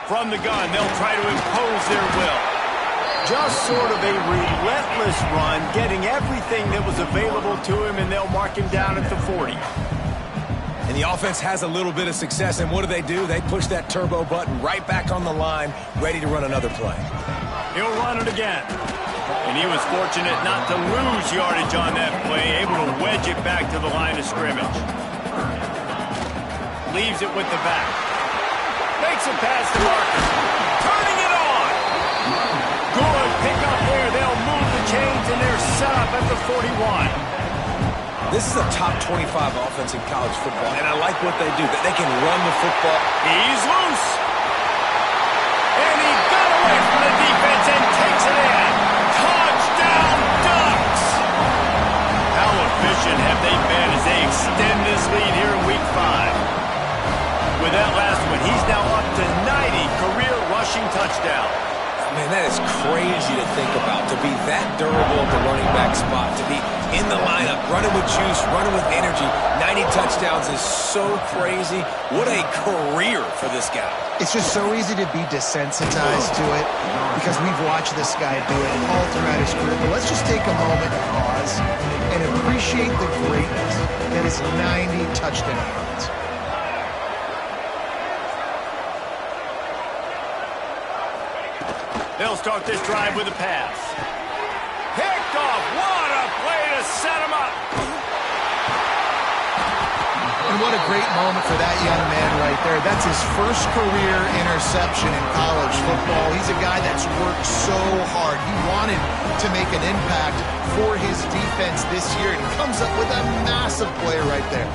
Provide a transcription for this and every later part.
From the gun, they'll try to impose their will. Just sort of a relentless run, getting everything that was available to him, and they'll mark him down at the 40. And the offense has a little bit of success, and what do? They push that turbo button right back on the line, ready to run another play. He'll run it again. And he was fortunate not to lose yardage on that play, able to wedge it back to the line of scrimmage. Leaves it with the back. Makes a pass to Marcus. Turning it on. Good pickup there. They'll move the chains, and they're set up at the 41. This is a top 25 offense in college football, and I like what they do. That they can run the football. He's loose. And he got away from the defense and takes it in. Touchdown, Ducks! How efficient have they been as they extend this lead here in Week 5? With that last one, he's now up to 90 career rushing touchdowns. Man, that is crazy to think about, to be that durable at the running back spot, to be in the lineup, running with juice, running with energy. 90 touchdowns is so crazy. What a career for this guy. It's just so easy to be desensitized to it because we've watched this guy do it all throughout his career. But let's just take a moment and pause and appreciate the greatness that is 90 touchdown runs. They'll start this drive with a pass. Picked off. What a play to set him up. And what a great moment for that young man right there. That's his first career interception in college football. He's a guy that's worked so hard. He wanted to make an impact for his defense this year, and he comes up with a massive play right there.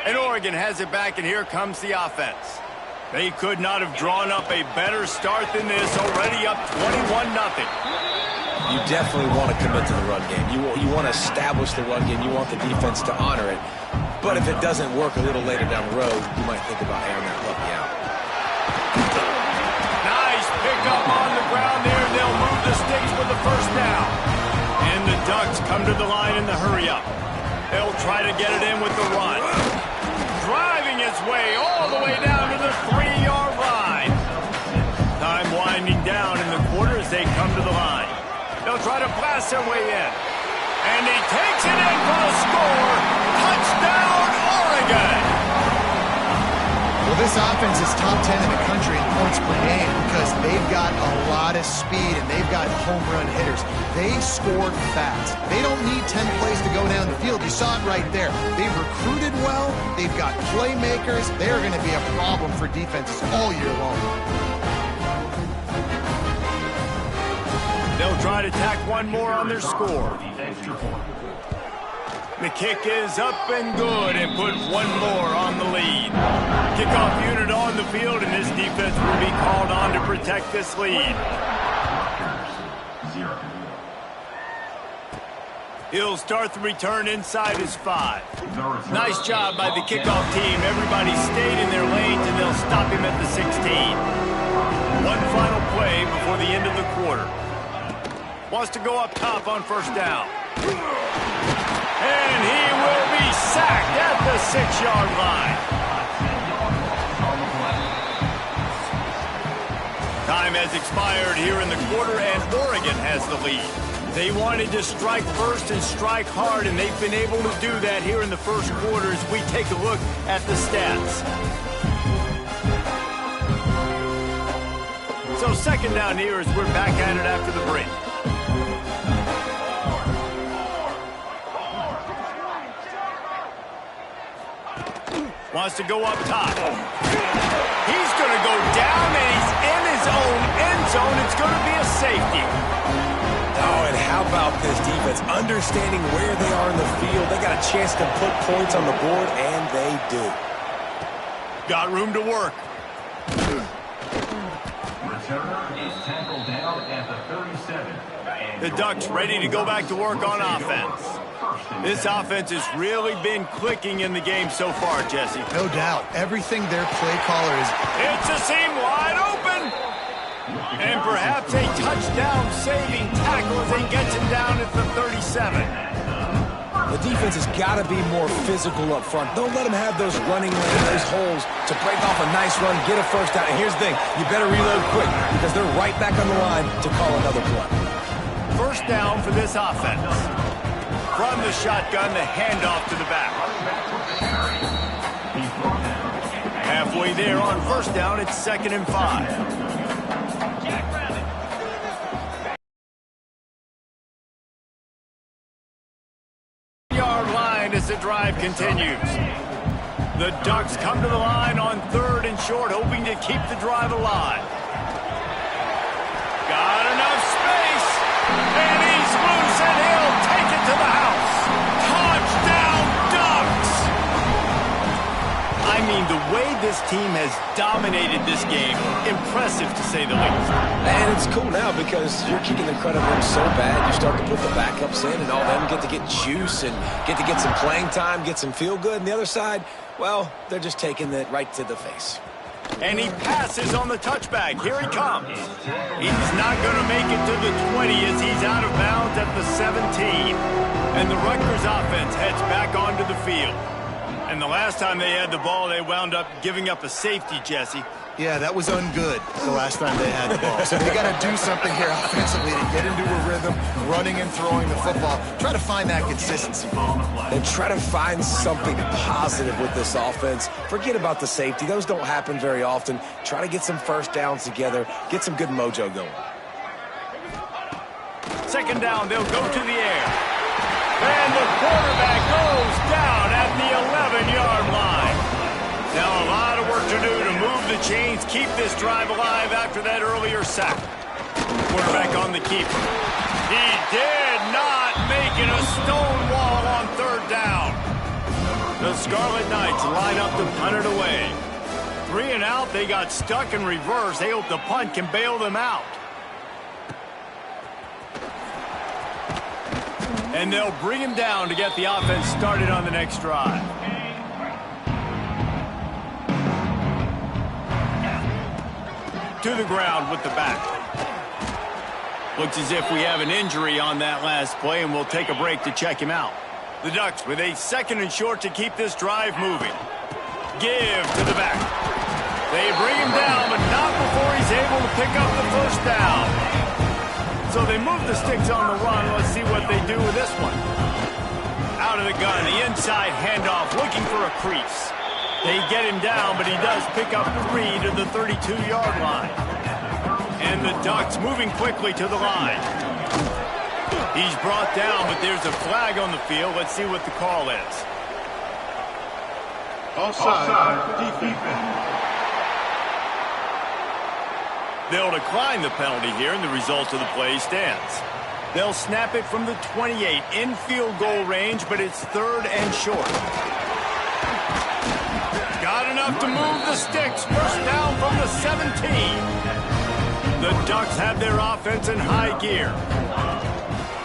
And Oregon has it back, and here comes the offense. They could not have drawn up a better start than this, already up 21-0. You definitely want to commit to the run game. You want to establish the run game. You want the defense to honor it. But if it doesn't work a little later down the road, you might think about airing that puppy out. Nice pickup on the ground there. They'll move the sticks with the first down. And the Ducks come to the line in the hurry-up. They'll try to get it in with the run. Driving its way all the way down to the 3-yard line. Time winding down in the quarter as they come to the line. They'll try to blast their way in. And he takes it in for a score. Touchdown, Oregon! Well, this offense is top 10 in the country in points per game because they've got a lot of speed and they've got home run hitters. They scored fast. They don't need 10 plays to go down the field. You saw it right there. They've recruited well. They've got playmakers. They're going to be a problem for defenses all year long. They'll try to tack one more on their score. The kick is up and good and put one more on the lead. Kickoff unit on the field, and this defense will be called on to protect this lead. He'll start the return inside his 5. Nice job by the kickoff team. Everybody stayed in their lanes, and they'll stop him at the 16. One final play before the end of the quarter. Wants to go up top on first down. And he will be sacked at the 6-yard line. Time has expired here in the quarter, and Oregon has the lead. They wanted to strike first and strike hard, and they've been able to do that here in the first quarter as we take a look at the stats. So second down here as we're back at it after the break. Wants to go up top. He's going to go down, and he's in his own end zone. It's going to be a safety. Oh, and how about this defense? Understanding where they are in the field. They got a chance to put points on the board, and they do. Got room to work. Returner is tackled down at the 37. The Ducks ready to go back to work on offense. This offense has really been clicking in the game so far, Jesse. No doubt. Everything their play caller is... It's a seam wide open. And perhaps a touchdown-saving tackle as he gets him down at the 37. The defense has got to be more physical up front. Don't let them have those running lanes, those holes to break off a nice run, get a first down. And here's the thing, you better reload quick because they're right back on the line to call another play. First down for this offense. From the shotgun, the handoff to the back. Halfway there on first down, it's 2nd and 5. As the drive continues. The Ducks come to the line on 3rd and short, hoping to keep the drive alive. Got enough space, and he's loose, and he'll take it to the house. Touchdown, Ducks! I mean, the way this team has dominated this game, impressive to say the least. And it's cool now because you're kicking the credit of them so bad, you start to put the backups in and all them get to get juice and get to get some playing time, get some feel good. And the other side, well, they're just taking it right to the face. And he passes on the touchback. Here he comes. He's not going to make it to the 20 as he's out of bounds at the 17. And the Rutgers offense heads back onto the field. And the last time they had the ball, they wound up giving up a safety, Jesse. Yeah, that was ungood the last time they had the ball. So they got to do something here offensively to get into a rhythm, running and throwing the football. Try to find that consistency. And try to find something positive with this offense. Forget about the safety. Those don't happen very often. Try to get some first downs together. Get some good mojo going. 2nd down, they'll go to the air. And the quarterback goes down at the 11-yard line. Now a lot of work to do to move the chains, keep this drive alive after that earlier sack. Quarterback on the keeper. He did not make it a stone wall on 3rd down. The Scarlet Knights line up to punt it away. 3 and out, they got stuck in reverse. They hope the punt can bail them out. And they'll bring him down to get the offense started on the next drive. To the ground with the back. Looks as if we have an injury on that last play, and we'll take a break to check him out. The Ducks with a 2nd and short to keep this drive moving. Give to the back. They bring him down, but not before he's able to pick up the first down. So they move the sticks on the run. Let's see what they do with this one. Out of the gun, the inside handoff, looking for a crease. They get him down, but he does pick up 3 to the 32-yard line. And the Ducks moving quickly to the line. He's brought down, but there's a flag on the field. Let's see what the call is. Offside, defense. They'll decline the penalty here, and the result of the play stands. They'll snap it from the 28 in field goal range, but it's 3rd and short. Got enough to move the sticks. First down from the 17. The Ducks have their offense in high gear.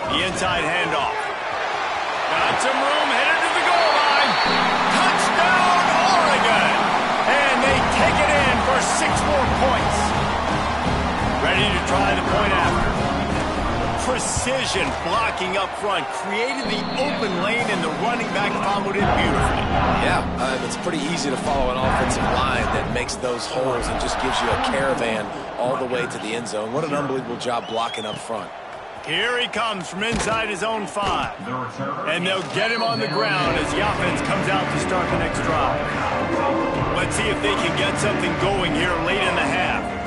The inside handoff. Got some room, headed to the goal line. Touchdown, Oregon! And they take it in for 6 more points. Ready to try the point after. Precision blocking up front created the open lane, and the running back followed it beautifully. Yeah, it's pretty easy to follow an offensive line that makes those holes and just gives you a caravan all the way to the end zone. What an unbelievable job blocking up front. Here he comes from inside his own 5. And they'll get him on the ground as the offense comes out to start the next drive. Let's see if they can get something going here late in the half.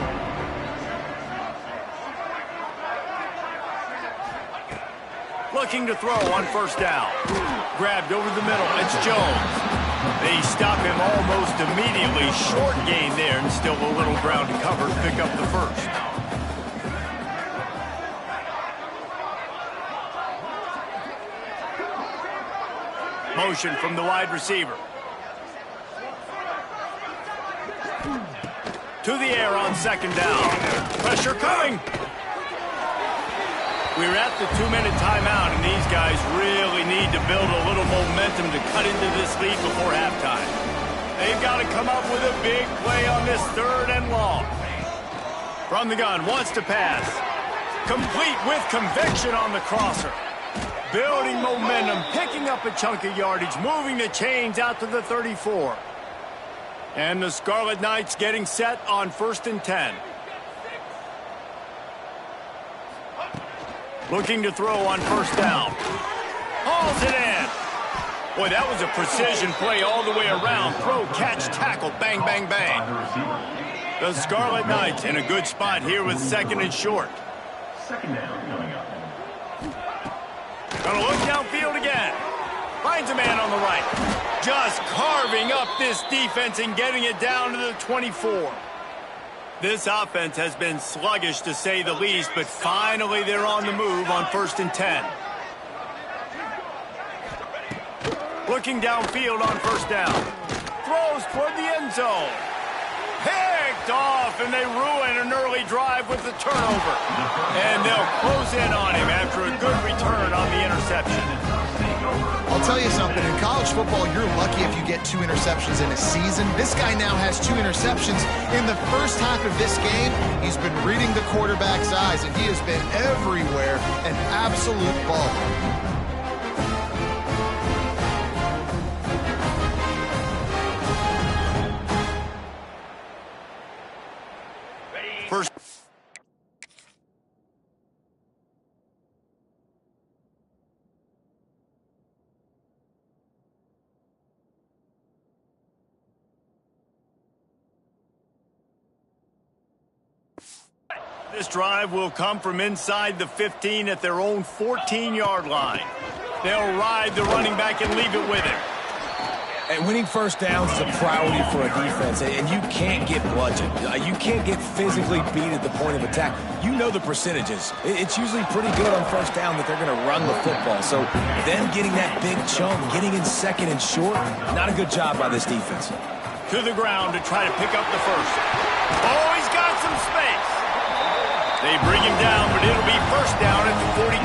Looking to throw on first down. Grabbed over the middle. It's Jones. They stop him almost immediately. Short gain there, and still a little ground to cover to pick up the first. Motion from the wide receiver. To the air on 2nd down. Pressure coming. We're at the 2-minute timeout, and these guys really need to build a little momentum to cut into this lead before halftime. They've got to come up with a big play on this 3rd and long. From the gun, wants to pass. Complete with conviction on the crosser. Building momentum, picking up a chunk of yardage, moving the chains out to the 34. And the Scarlet Knights getting set on 1st and 10. Looking to throw on 1st down. Hauls it in. Boy, that was a precision play all the way around. Throw, catch, tackle, bang, bang, bang. The Scarlet Knights in a good spot here with 2nd and short. 2nd down coming up. Gonna look downfield again. Finds a man on the right. Just carving up this defense and getting it down to the 24. This offense has been sluggish to say the least, but finally they're on the move on 1st and 10. Looking downfield on 1st down. Throws toward the end zone. Picked off, and they ruin an early drive with the turnover. And they'll close in on him after a good return on the interception. I'll tell you something, in college football, you're lucky if you get 2 interceptions in a season. This guy now has 2 interceptions. In the first half of this game, he's been reading the quarterback's eyes, and he has been everywhere, an absolute baller. First. This drive will come from inside the 15 at their own 14-yard line. They'll ride the running back and leave it with him. And winning 1st downs is a priority for a defense, and you can't get bludgeoned. You can't get physically beat at the point of attack. You know the percentages. It's usually pretty good on 1st down that they're going to run the football. So them getting that big chunk, getting in 2nd and short, not a good job by this defense. To the ground to try to pick up the 1st. Oh, he's got some space. They bring him down, but it'll be 1st down at the 42.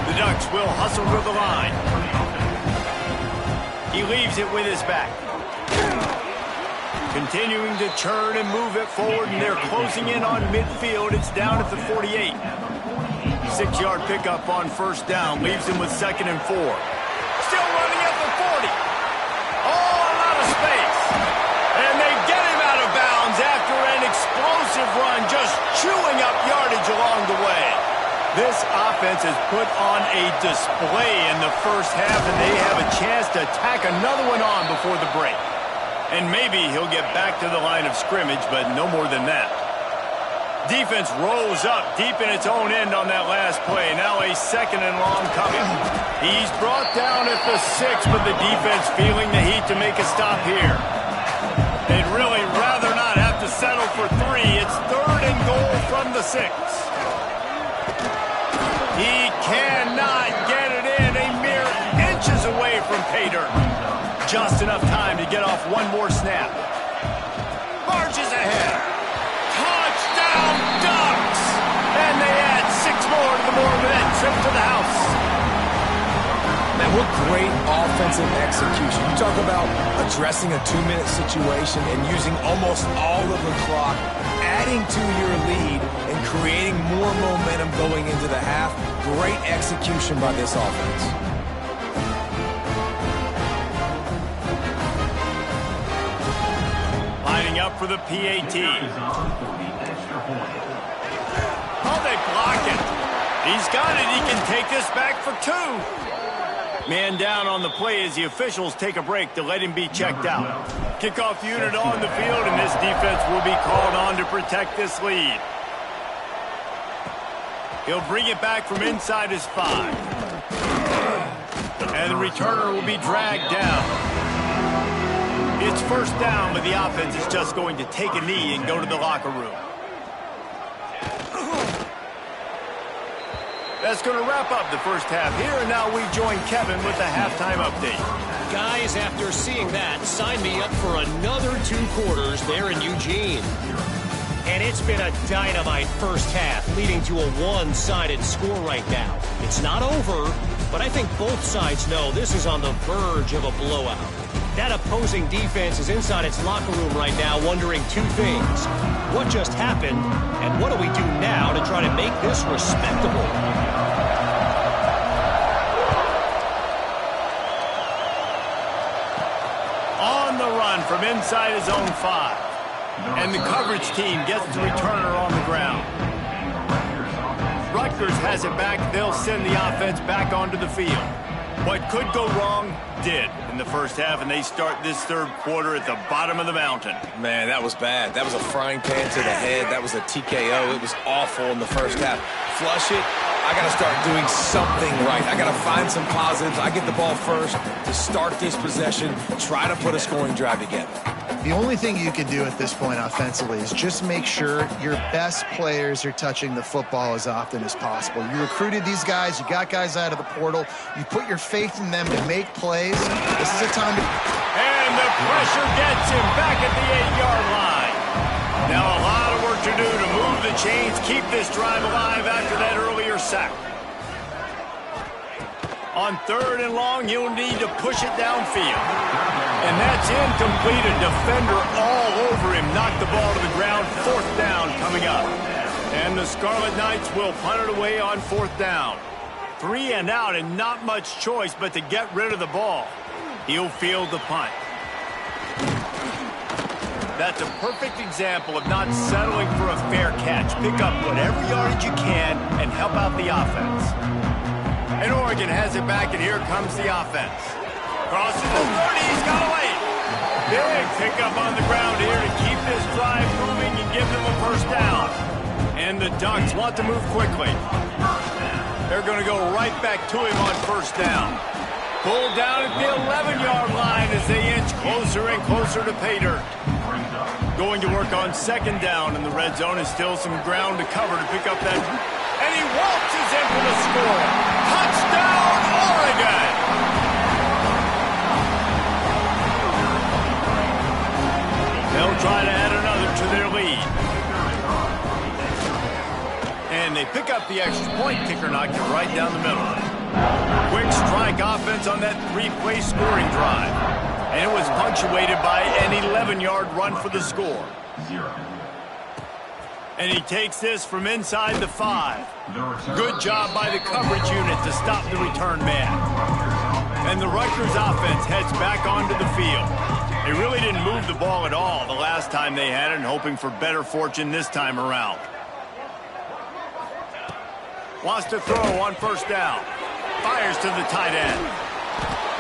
The Ducks will hustle to the line. He leaves it with his back. Continuing to churn and move it forward, and they're closing in on midfield. It's down at the 48. 6-yard pickup on 1st down leaves him with 2nd and 4. Still running at the 40. Oh, a lot of space. And they get him out of bounds after an explosive run, just chewing up yardage along the way. This offense has put on a display in the first half, and they have a chance to tack another one on before the break. And maybe he'll get back to the line of scrimmage, but no more than that. Defense rolls up deep in its own end on that last play. Now a 2nd and long coming. He's brought down at the 6, but the defense feeling the heat to make a stop here. They'd really rather not have to settle for 3. It's 3rd and goal from the 6. He cannot get it in, a mere inches away from pay dirt. Just enough time to get off one more snap. Marches ahead. Touchdown, Ducks! And they add 6 more to the board with that trip to the house. Man, what great offensive execution. You talk about addressing a 2-minute situation and using almost all of the clock, adding to your lead and creating more momentum going into the half. Great execution by this offense. Lining up for the PAT. Oh, they block it. He's got it. He can take this back for 2. Man down on the play as the officials take a break to let him be checked out. Kickoff unit on the field, and this defense will be called on to protect this lead. He'll bring it back from inside his 5. And the returner will be dragged down. It's 1st down, but the offense is just going to take a knee and go to the locker room. That's going to wrap up the first half here, and now we join Kevin with the halftime update. Guys, after seeing that, sign me up for another 2 quarters there in Eugene. And it's been a dynamite first half, leading to a one-sided score right now. It's not over, but I think both sides know this is on the verge of a blowout. That opposing defense is inside its locker room right now wondering two things. What just happened, and what do we do now to try to make this respectable? On the run from inside his own 5. And the coverage team gets the returner on the ground. Rutgers has it back. They'll send the offense back onto the field. What could go wrong did in the first half, and they start this third quarter at the bottom of the mountain. Man, that was bad. That was a frying pan to the head. That was a TKO. It was awful in the first half. Flush it. I got to start doing something right. I got to find some positives. I get the ball first to start this possession, try to put a scoring drive together. The only thing you can do at this point offensively is just make sure your best players are touching the football as often as possible. You recruited these guys. You got guys out of the portal. You put your faith in them to make plays. This is a time to... And the pressure gets him back at the 8-yard line. Now a lot of work to do to move the chains, keep this drive alive after that earlier sack. On 3rd and long, you'll need to push it downfield. And that's incomplete. A defender all over him. Knocked the ball to the ground. 4th down coming up. And the Scarlet Knights will punt it away on 4th down. 3 and out and not much choice but to get rid of the ball. He'll field the punt. That's a perfect example of not settling for a fair catch. Pick up whatever yardage you can and help out the offense. And Oregon has it back, and here comes the offense. Crosses the 30, he's got away. Big pickup on the ground here to keep this drive moving and give them a first down. And the Ducks want to move quickly. They're going to go right back to him on 1st down. Pulled down at the 11-yard line as they inch closer and closer to pay dirt. Going to work on 2nd down in the red zone, and still some ground to cover to pick up that. And he waltzes in for the score. Touchdown, Oregon! They'll try to add another to their lead. And they pick up the extra point. Kicker knocked it right down the middle. Quick strike offense on that 3-play scoring drive. And it was punctuated by an 11-yard run for the score. And he takes this from inside the 5. Good job by the coverage unit to stop the return man. And the Rutgers offense heads back onto the field. They really didn't move the ball at all the last time they had it, and hoping for better fortune this time around. Wants to throw on 1st down. Fires to the tight end.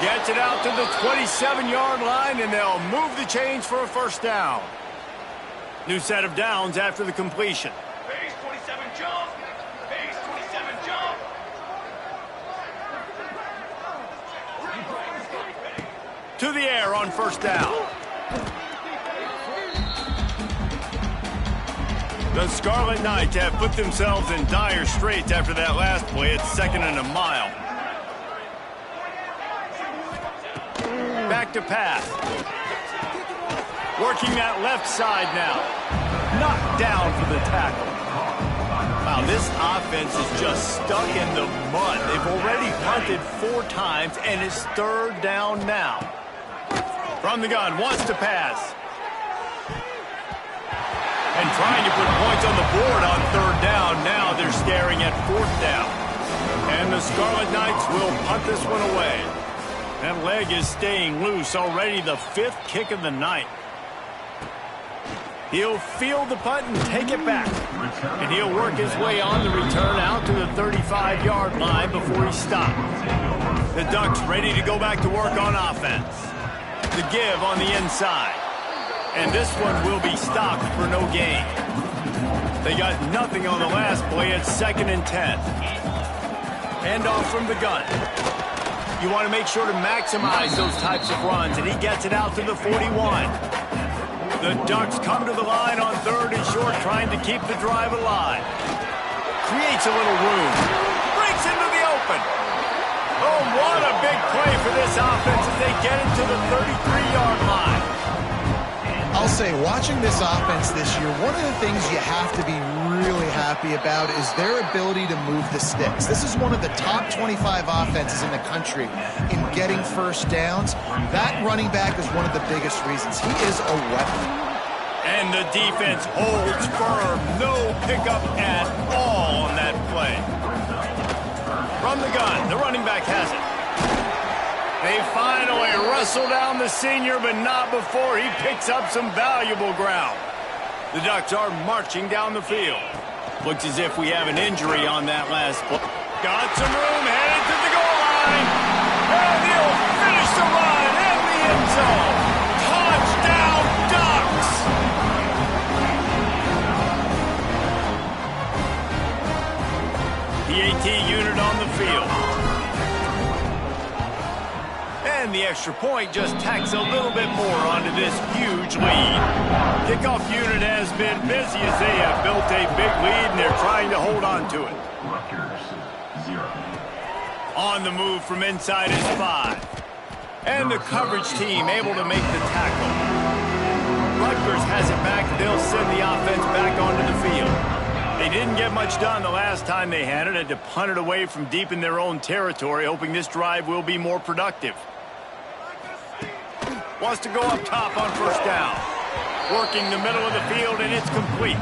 Gets it out to the 27-yard line, and they'll move the chains for a 1st down. New set of downs after the completion. Base 27 jump. Base 27 jump. To the air on 1st down. The Scarlet Knights have put themselves in dire straits after that last play. It's 2nd and a mile. Back to pass. Working that left side now. Knocked down for the tackle. Wow, this offense is just stuck in the mud. They've already punted 4 times, and it's 3rd down now. From the gun, wants to pass. And trying to put points on the board on 3rd down. Now they're staring at 4th down. And the Scarlet Knights will punt this one away. That leg is staying loose. Already the 5th kick of the night. He'll field the punt and take it back. And he'll work his way on the return out to the 35-yard line before he stops. The Ducks ready to go back to work on offense. The give on the inside. And this one will be stopped for no gain. They got nothing on the last play. It's 2nd and 10. Hand off from the gun. You want to make sure to maximize those types of runs, and he gets it out to the 41. The Ducks come to the line on 3rd and short, trying to keep the drive alive. Creates a little room. Breaks into the open. Oh, what a big play for this offense as they get it to the 33-yard line. I'll say, watching this offense this year, one of the things you have to be really happy about is their ability to move the sticks. This is one of the top 25 offenses in the country in getting first downs. That running back is one of the biggest reasons. He is a weapon. And the defense holds firm. No pickup at all on that play. From the gun, the running back has it. They finally wrestle down the senior, but not before he picks up some valuable ground. The Ducks are marching down the field. Looks as if we have an injury on that last play. Got some room, headed to the goal line. And he'll finish the run in the end zone. Touchdown, Ducks! PAT unit on the field. And the extra point just tacks a little bit more onto this huge lead. Kickoff unit has been busy as they have built a big lead, and they're trying to hold on to it. Rutgers, 0. On the move from inside is 5. And the coverage team able to make the tackle. Rutgers has it back. They'll send the offense back onto the field. They didn't get much done the last time they had it. Had to punt it away from deep in their own territory, hoping this drive will be more productive. Wants to go up top on first down. Working the middle of the field, and it's complete.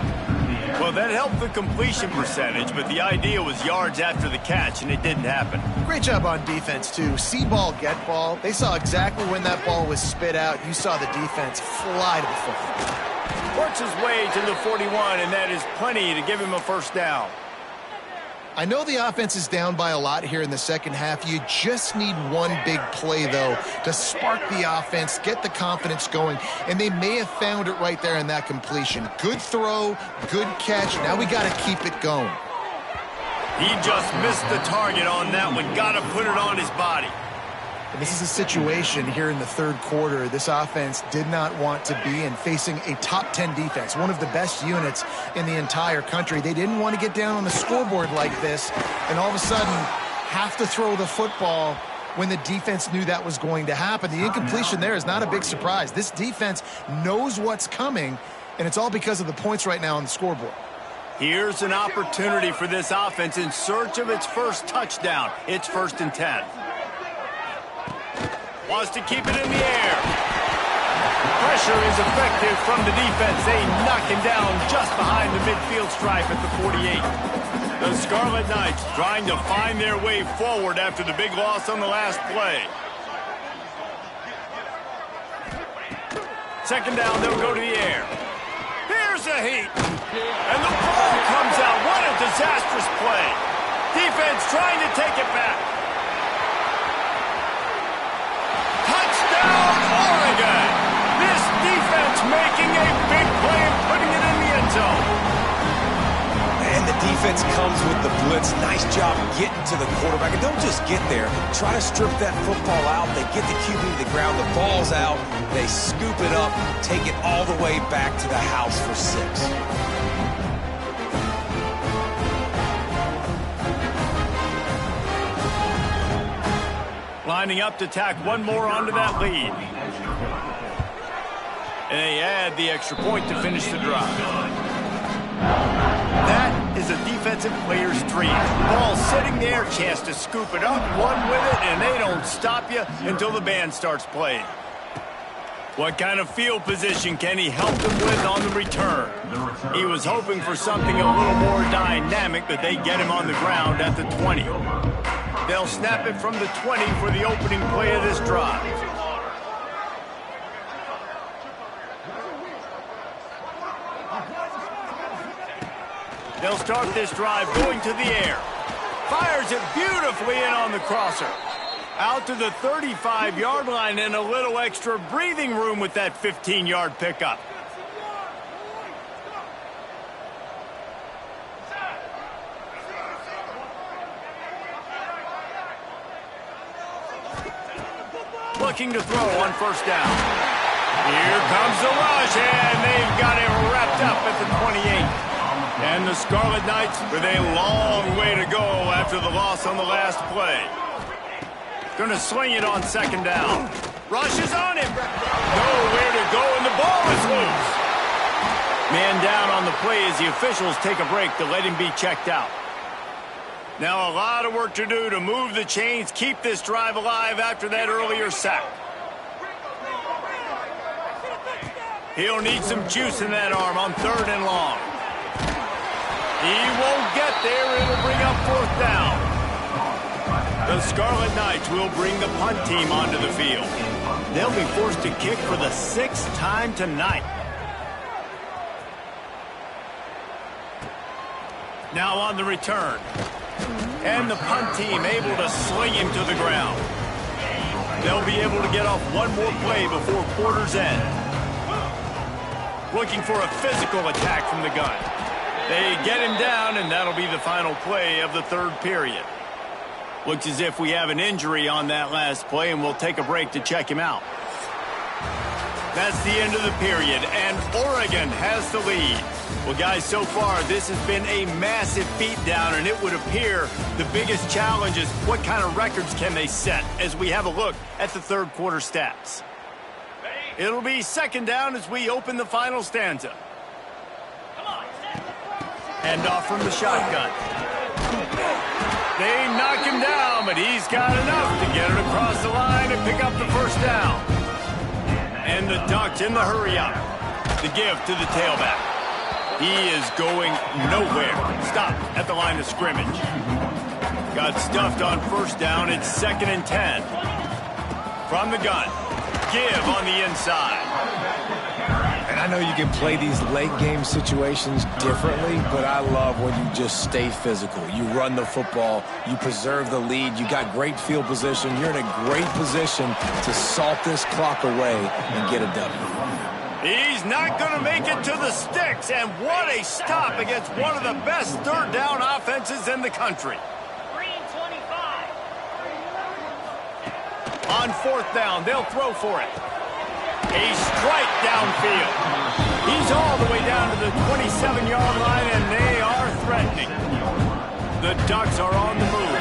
Well, that helped the completion percentage, but the idea was yards after the catch, and it didn't happen. Great job on defense, too. See ball, get ball. They saw exactly when that ball was spit out. You saw the defense fly to the football. Works his way to the 41, and that is plenty to give him a first down. I know the offense is down by a lot here in the second half. You just need one big play, though, to spark the offense, get the confidence going, and they may have found it right there in that completion. Good throw, good catch. Now we got to keep it going. He just missed the target on that one. Got to put it on his body. And this is a situation here in the third quarter this offense did not want to be in, facing a top 10 defense, one of the best units in the entire country. They didn't want to get down on the scoreboard like this and all of a sudden have to throw the football when the defense knew that was going to happen. The incompletion there is not a big surprise. This defense knows what's coming, and it's all because of the points right now on the scoreboard. Here's an opportunity for this offense in search of its first touchdown. It's 1st and 10. Wants to keep it in the air. Pressure is effective from the defense. They knock him down just behind the midfield stripe at the 48. The Scarlet Knights trying to find their way forward after the big loss on the last play. Second down, they'll go to the air. Here's a heat. And the ball comes out. What a disastrous play. Defense trying to take it back. Touchdown, Oregon. This defense making a big play and putting it in the end zone. And the defense comes with the blitz. Nice job getting to the quarterback. And don't just get there. Try to strip that football out. They get the QB to the ground. The ball's out. They scoop it up, take it all the way back to the house for 6. Lining up to tack one more onto that lead. And they add the extra point to finish the drive. That is a defensive player's dream. Ball sitting there, chance to scoop it up, one with it, and they don't stop you until the band starts playing. What kind of field position can he help them with on the return? He was hoping for something a little more dynamic, but they get him on the ground at the 20. They'll snap it from the 20 for the opening play of this drive. They'll start this drive going to the air. Fires it beautifully in on the crosser. Out to the 35-yard line and a little extra breathing room with that 15-yard pickup. Looking to throw on first down. Here comes the rush, and they've got it wrapped up at the 28. And the Scarlet Knights with a long way to go after the loss on the last play. Going to sling it on second down. Rush is on him. Nowhere to go, and the ball is loose. Man down on the play as the officials take a break to let him be checked out. Now a lot of work to do to move the chains, keep this drive alive after that earlier sack. He'll need some juice in that arm on 3rd and long. He won't get there. It'll bring up 4th down. The Scarlet Knights will bring the punt team onto the field. They'll be forced to kick for the 6th time tonight. Now on the return. And the punt team able to sling him to the ground. They'll be able to get off one more play before quarter's end. Looking for a physical attack from the gun. They get him down, and that'll be the final play of the 3rd period. Looks as if we have an injury on that last play, and we'll take a break to check him out. That's the end of the period, and Oregon has the lead. Well, guys, so far, this has been a massive beatdown, and it would appear the biggest challenge is what kind of records can they set as we have a look at the 3rd quarter stats. It'll be 2nd down as we open the final stanza. Hand off from the shotgun. They knock him down, but he's got enough to get it across the line and pick up the 1st down. And the Ducks in the hurry-up. The give to the tailback. He is going nowhere. Stop at the line of scrimmage. Got stuffed on 1st down. It's 2nd and 10. From the gun. Give on the inside. And I know you can play these late game situations differently, but I love when you just stay physical. You run the football, you preserve the lead, you got great field position, you're in a great position to salt this clock away and get a W. He's not going to make it to the sticks, and what a stop against one of the best 3rd down offenses in the country. On 4th down, they'll throw for it. A strike downfield. He's all the way down to the 27-yard line, and they are threatening. The Ducks are on the move.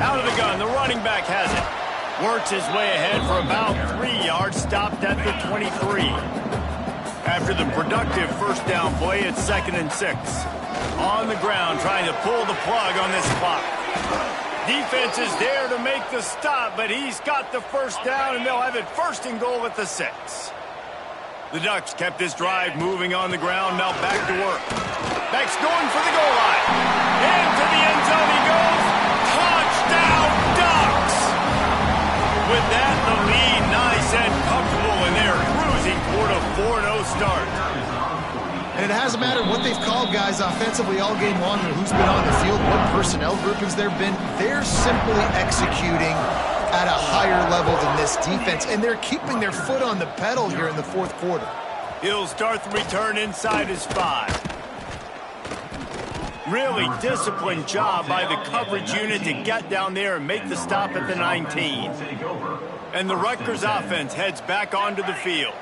Out of the gun, the running back has it. Works his way ahead for about 3 yards, stopped at the 23. After the productive 1st down play, it's 2nd and 6. On the ground, trying to pull the plug on this clock. Defense is there to make the stop, but he's got the 1st down, and they'll have it 1st and goal at the 6. The Ducks kept this drive moving on the ground, now back to work. Beck's going for the goal line. Into the end zone he goes. Touchdown, Ducks! With that, the lead nice and comfortable, and they're cruising toward a 4-0 start. And it hasn't mattered what they've called guys offensively all game long or who's been on the field, what personnel groupings there have been. They're simply executing at a higher level than this defense, and they're keeping their foot on the pedal here in the 4th quarter. He'll start the return inside his 5. Really disciplined job by the coverage unit to get down there and make the stop at the 19. And the Rutgers offense heads back onto the field.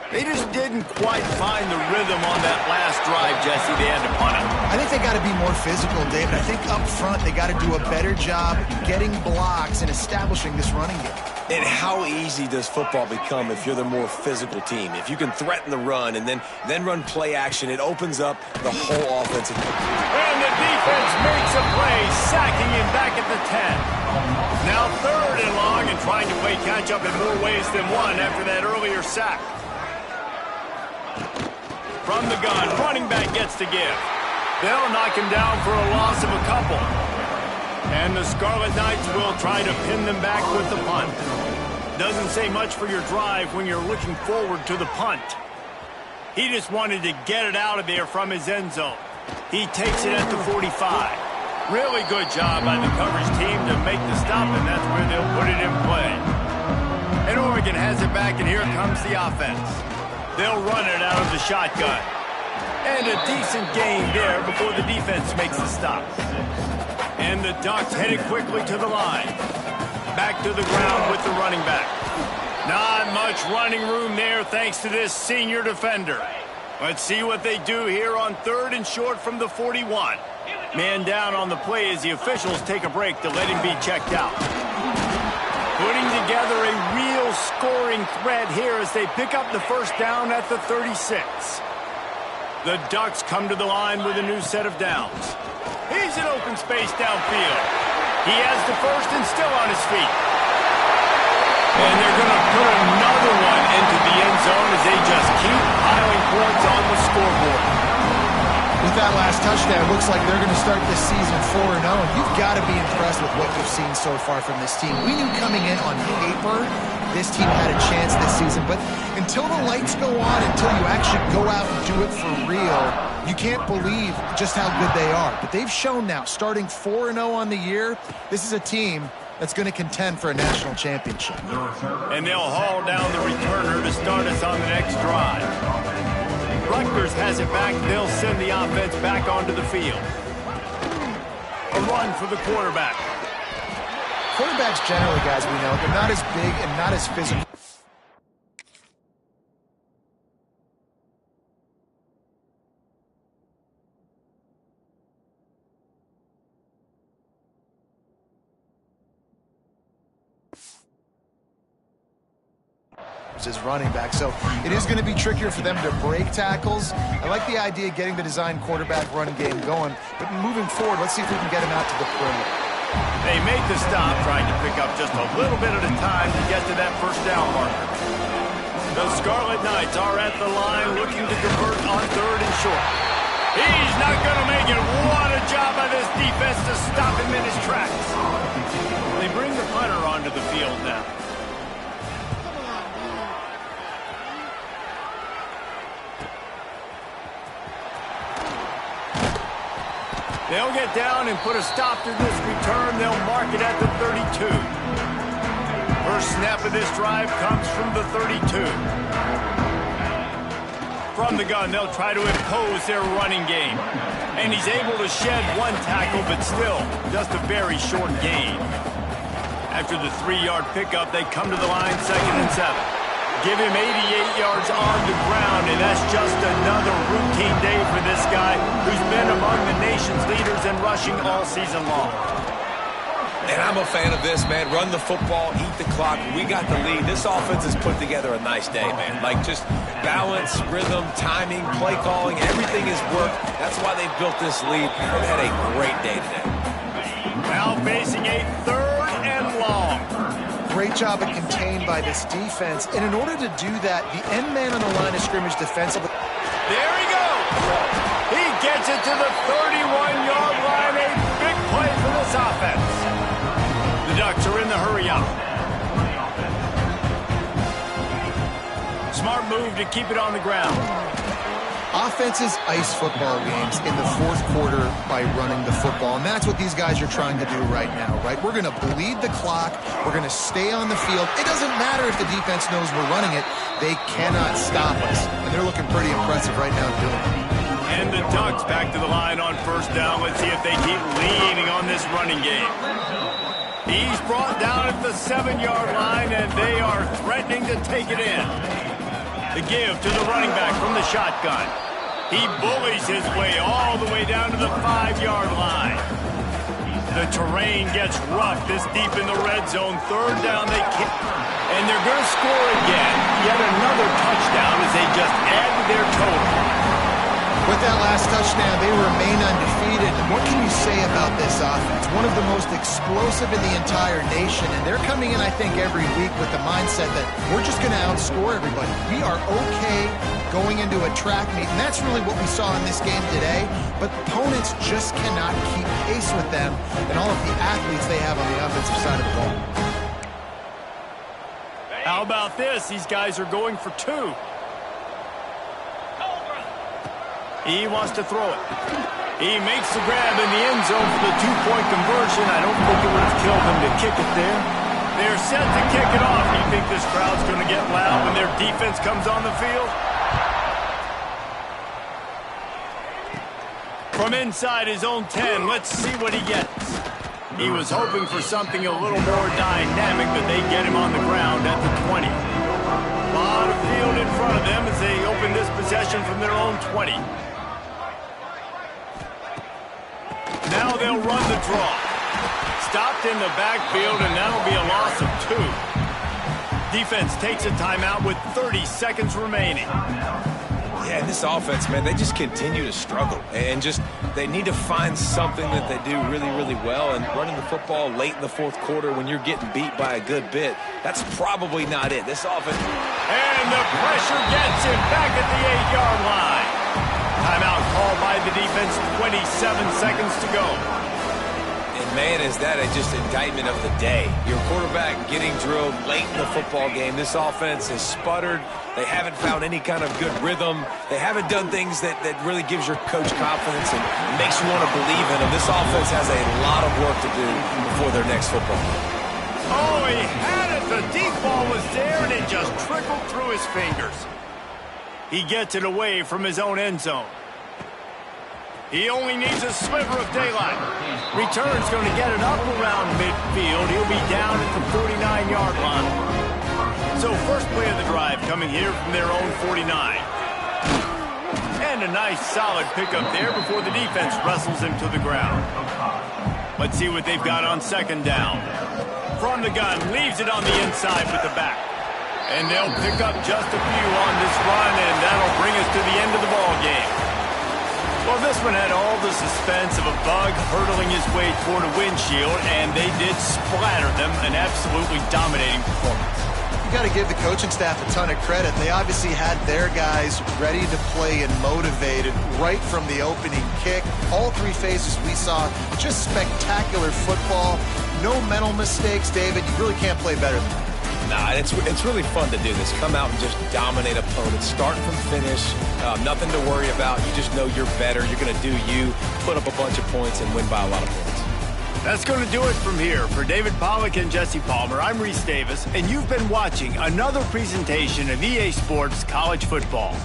They just didn't quite find the rhythm on that last drive, Jesse. They had to punt it. I think they got to be more physical, David. I think up front they got to do a better job getting blocks and establishing this running game. And how easy does football become if you're the more physical team? If you can threaten the run and then run play action, it opens up the whole offensive. And the defense makes a play, sacking him back at the 10. Now 3rd and long and trying to play catch-up in more ways than one after that earlier sack. From the gun, running back gets to give. They'll knock him down for a loss of a couple. And the Scarlet Knights will try to pin them back with the punt. Doesn't say much for your drive when you're looking forward to the punt. He just wanted to get it out of there from his end zone. He takes it at the 45. Really good job by the coverage team to make the stop, and that's where they'll put it in play. And Oregon has it back, and here comes the offense. They'll run it out of the shotgun. And a decent gain there before the defense makes the stop. And the Ducks headed quickly to the line. Back to the ground with the running back. Not much running room there thanks to this senior defender. Let's see what they do here on 3rd and short from the 41. Man down on the play as the officials take a break to let him be checked out. Putting together a real scoring threat here as they pick up the 1st down at the 36. The Ducks come to the line with a new set of downs. He's in open space downfield. He has the first and still on his feet. And they're going to put another one into the end zone as they just keep piling points on the scoreboard. With that last touchdown, it looks like they're going to start this season 4-0. You've got to be impressed with what you've seen so far from this team. We knew coming in on paper this team had a chance this season, but until the lights go on, until you actually go out and do it for real, you can't believe just how good they are. But they've shown now, starting 4-0 on the year, this is a team that's going to contend for a national championship. And they'll haul down the returner to start us on the next drive. Rutgers has it back. They'll send the offense back onto the field. A run for the quarterback. Quarterbacks generally, guys, we know, they're not as big and not as physical. His running back, so it is going to be trickier for them to break tackles. I like the idea of getting the design quarterback run game going, but moving forward, let's see if we can get him out to the perimeter. They make the stop, trying to pick up just a little bit at a time to get to that first down marker. The Scarlet Knights are at the line looking to convert on third and short. He's not going to make it. What a job by this defense to stop him in his tracks. They bring the punter onto the field now. They'll get down and put a stop to this return. They'll mark it at the 32. First snap of this drive comes from the 32. From the gun, they'll try to impose their running game. And he's able to shed one tackle, but still just a very short gain. After the 3-yard pickup, they come to the line 2nd and 7. Give him 88 yards on the ground, and that's just another routine day for this guy who's been among the nation's leaders in rushing all season long. And I'm a fan of this, man. Run the football, eat the clock. We got the lead. This offense has put together a nice day, man. Like just balance, rhythm, timing, play calling, everything has worked. That's why they've built this lead. They've had a great day today. Now facing a 3rd and long. Great job of contained by this defense. And in order to do that, the end man on the line of scrimmage defensively. There he goes. He gets it to the 31-yard line. A big play for this offense. The Ducks are in the hurry up. Smart move to keep it on the ground. Offenses ice football games in the 4th quarter by running the football, and that's what these guys are trying to do right now, right? We're going to bleed the clock. We're going to stay on the field. It doesn't matter if the defense knows we're running it. They cannot stop us, and they're looking pretty impressive right now doing it. And the Ducks back to the line on 1st down. Let's see if they keep leaning on this running game. He's brought down at the 7-yard line, and they are threatening to take it in. The give to the running back from the shotgun. He bullies his way all the way down to the 5-yard line. The terrain gets rough this deep in the red zone. 3rd down, they kick. And they're going to score again. Yet another touchdown as they just add to their total. With that last touchdown, they remain undefeated. And what can you say about this offense? One of the most explosive in the entire nation. And they're coming in, I think, every week with the mindset that we're just going to outscore everybody. We are okay going into a track meet. And that's really what we saw in this game today. But opponents just cannot keep pace with them and all of the athletes they have on the offensive side of the ball. How about this? These guys are going for 2. He wants to throw it. He makes the grab in the end zone for the 2-point conversion. I don't think it would have killed him to kick it there. They're set to kick it off. Do you think this crowd's going to get loud when their defense comes on the field? From inside his own 10, let's see what he gets. He was hoping for something a little more dynamic, but they get him on the ground at the 20. A lot of field in front of them as they open this possession from their own 20. Now they'll run the draw. Stopped in the backfield, and that'll be a loss of 2. Defense takes a timeout with 30 seconds remaining. Yeah, and this offense, man, they just continue to struggle. And just they need to find something that they do really, really well. And running the football late in the fourth quarter when you're getting beat by a good bit, that's probably not it. This offense... And the pressure gets him back at the 8-yard line. Timeout called by the defense, 27 seconds to go. And, man, is that just indictment of the day. Your quarterback getting drilled late in the football game. This offense has sputtered. They haven't found any kind of good rhythm. They haven't done things that really gives your coach confidence and makes you want to believe in them. This offense has a lot of work to do before their next football game. Oh, he had it. The deep ball was there, and it just trickled through his fingers. He gets it away from his own end zone. He only needs a sliver of daylight. Return's going to get it up around midfield. He'll be down at the 49-yard line. So first play of the drive coming here from their own 49. And a nice solid pickup there before the defense wrestles him to the ground. Let's see what they've got on second down. From the gun, leaves it on the inside with the back. And they'll pick up just a few on this run, and that'll bring us to the end of the ball game. Well, this one had all the suspense of a bug hurtling his way toward a windshield, and they did splatter them, an absolutely dominating performance. You got to give the coaching staff a ton of credit. They obviously had their guys ready to play and motivated right from the opening kick. All three phases we saw, just spectacular football. No mental mistakes, David. You really can't play better than that. Nah, it's really fun to do this. Come out and just dominate opponents. Start from finish. Nothing to worry about. You just know you're better. You're going to do you, put up a bunch of points, and win by a lot of points. That's going to do it from here. For David Pollack and Jesse Palmer, I'm Reese Davis, and you've been watching another presentation of EA Sports College Football.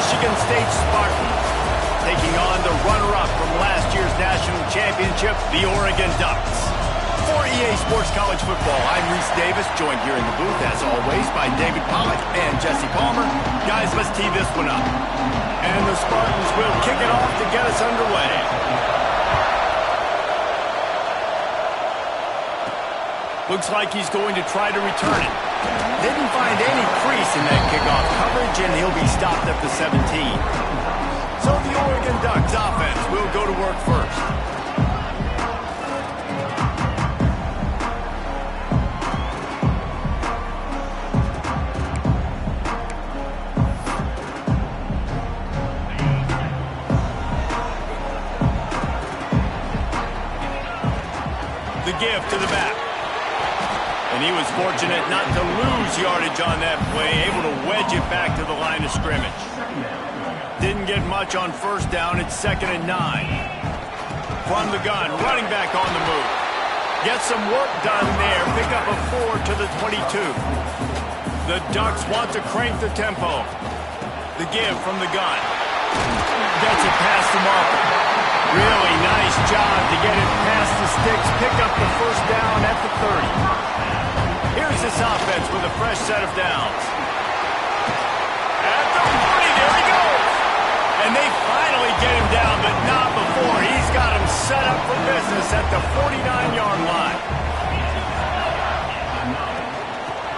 Michigan State Spartans, taking on the runner-up from last year's national championship, the Oregon Ducks. For EA Sports College Football, I'm Reese Davis, joined here in the booth, as always, by David Pollack and Jesse Palmer. Guys, let's tee this one up. And the Spartans will kick it off to get us underway. Looks like he's going to try to return it. Didn't find any crease in that kickoff coverage, and he'll be stopped at the 17. So the Oregon Ducks offense will go to work first. The give to the back. And he was fortunate not to lose yardage on that play, able to wedge it back to the line of scrimmage. Didn't get much on first down. It's 2nd and 9. From the gun, running back on the move. Get some work done there. Pick up a 4 to the 22. The Ducks want to crank the tempo. The give from the gun. Gets it past the marker. Really nice job to get it past the sticks. Pick up the first down at the 30. Here's this offense with a fresh set of downs. At the 40, there he goes. And they finally get him down, but not before. He's got him set up for business at the 49-yard line.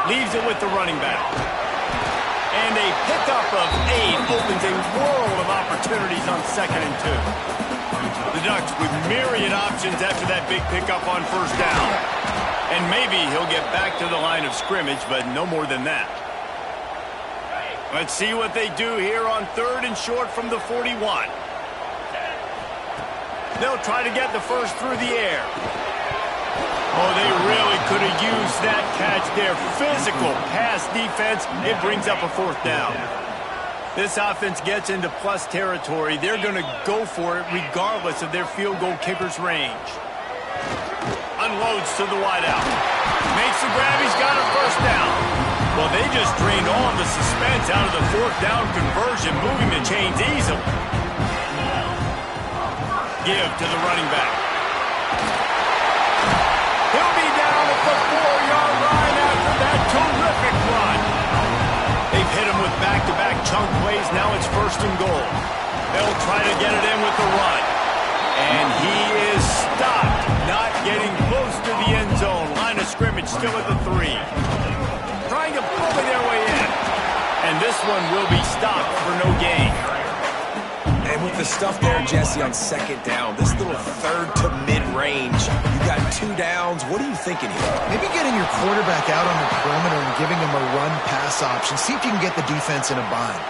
Leaves it with the running back. And a pickup of 8 opens a world of opportunities on 2nd and 2. The Ducks with myriad options after that big pickup on first down. And maybe he'll get back to the line of scrimmage, but no more than that. Let's see what they do here on 3rd and short from the 41. They'll try to get the first through the air. Oh, they really could have used that catch there. Physical pass defense. It brings up a 4th down. This offense gets into plus territory. They're going to go for it regardless of their field goal kicker's range. Unloads to the wideout. Makes the grab. He's got a first down. Well, they just drained all of the suspense out of the 4th down conversion, moving the chains easily. Give to the running back. He'll be down at the 4-yard line after that terrific run. They've hit him with back-to-back chunk plays. Now it's 1st and goal. They'll try to get it in with the run. And he is stopped, not getting close to the end zone. Line of scrimmage still at the 3. Trying to bully their way in. And this one will be stopped for no gain. And with the stuff there, Jesse, on 2nd down, this little 3rd to mid-range, you got 2 downs. What are you thinking here? Maybe getting your quarterback out on the perimeter and giving him a run-pass option. See if you can get the defense in a bind.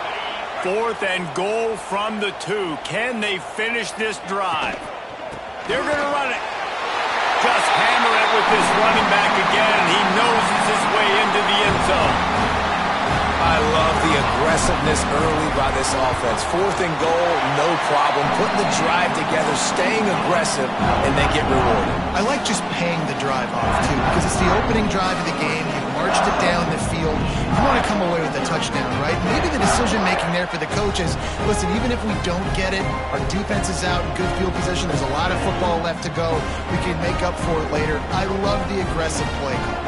4th and goal from the 2. Can they finish this drive? They're going to run it. Just hammer it with this running back again. He noses his way into the end zone. I love the aggressiveness early by this offense. 4th and goal, no problem. Putting the drive together, staying aggressive, and they get rewarded. I like just paying the drive off, too, because it's the opening drive of the game. You've marched it down the field. You want to come away with a touchdown, right? Maybe the decision-making there for the coaches, listen, even if we don't get it, our defense is out in good field position. There's a lot of football left to go. We can make up for it later. I love the aggressive play call.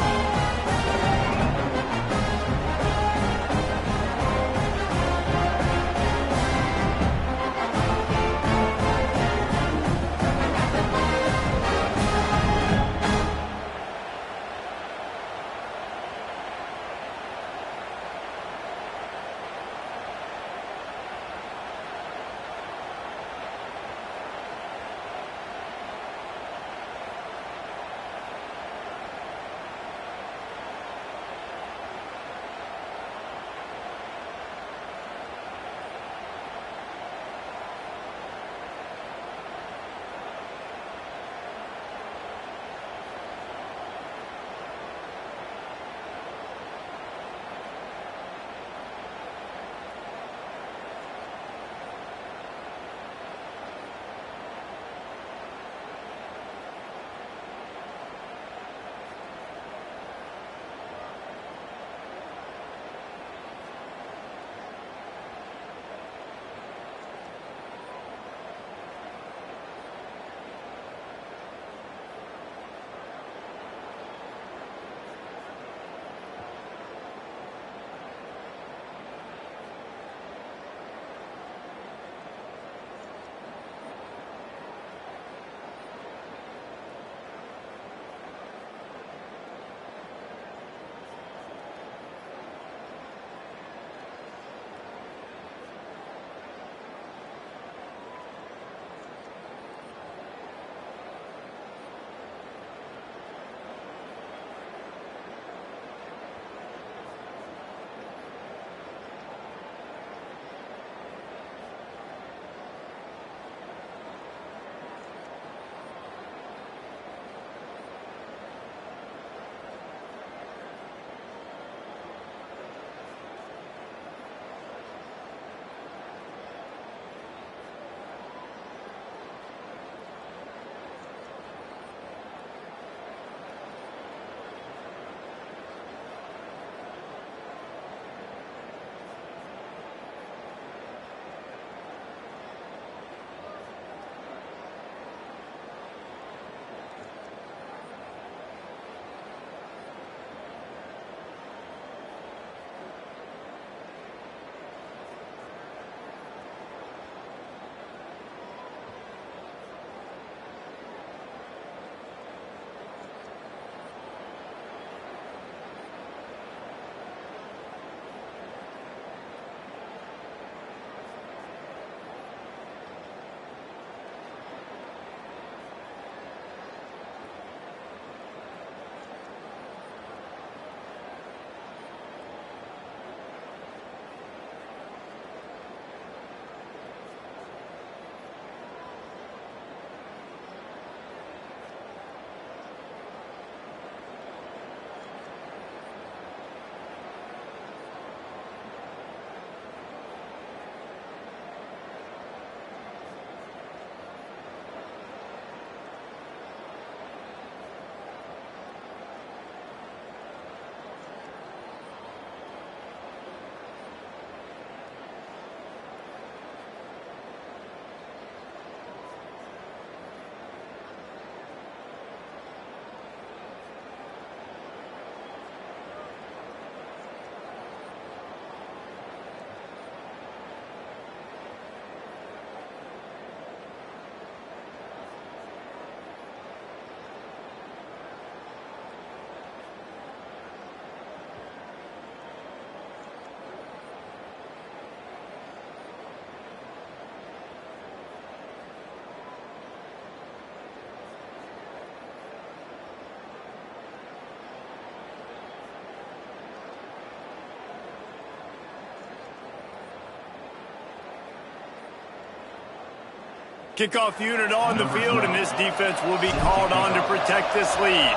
Kickoff unit on the field, and this defense will be called on to protect this lead.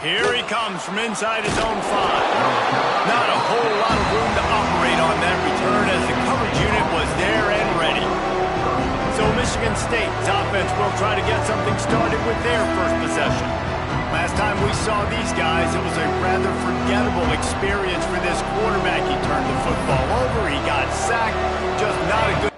Here he comes from inside his own 5. Not a whole lot of room to operate on that return as the coverage unit was there and ready. So Michigan State's offense will try to get something started with their first possession. Last time we saw these guys, it was a rather forgettable experience for this quarterback. He turned the football over, he got sacked, just not a good...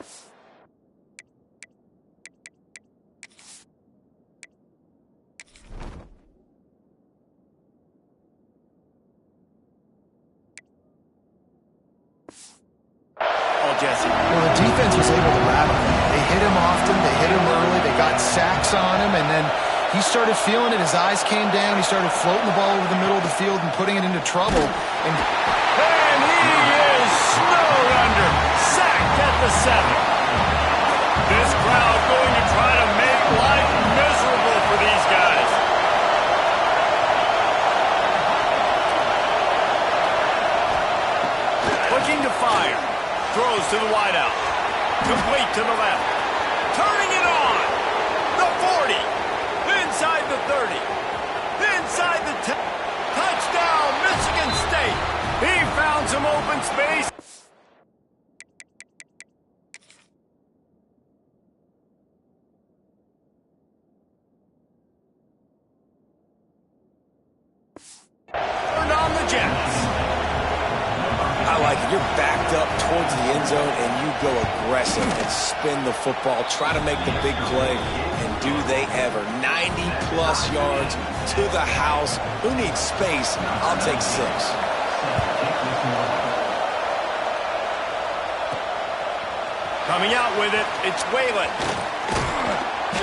Jesse. Well, the defense was able to rattle him. They hit him often, they hit him early, they got sacks on him, and then he started feeling it. His eyes came down. He started floating the ball over the middle of the field and putting it into trouble. And he is snowed under, sacked at the 7. This crowd going to try to make life miserable for these guys. Looking to fire. Throws to the wideout. Complete to the left. Turning it on. The 40. Inside the 30. Inside the 10. Touchdown, Michigan State. He found some open space. Turned on the Jets. I like it. You're backed up towards the end zone, and you go aggressive and spin the football, try to make the big play, and do they ever. 90-plus yards to the house. Who needs space? I'll take 6. Coming out with it, it's Whalen.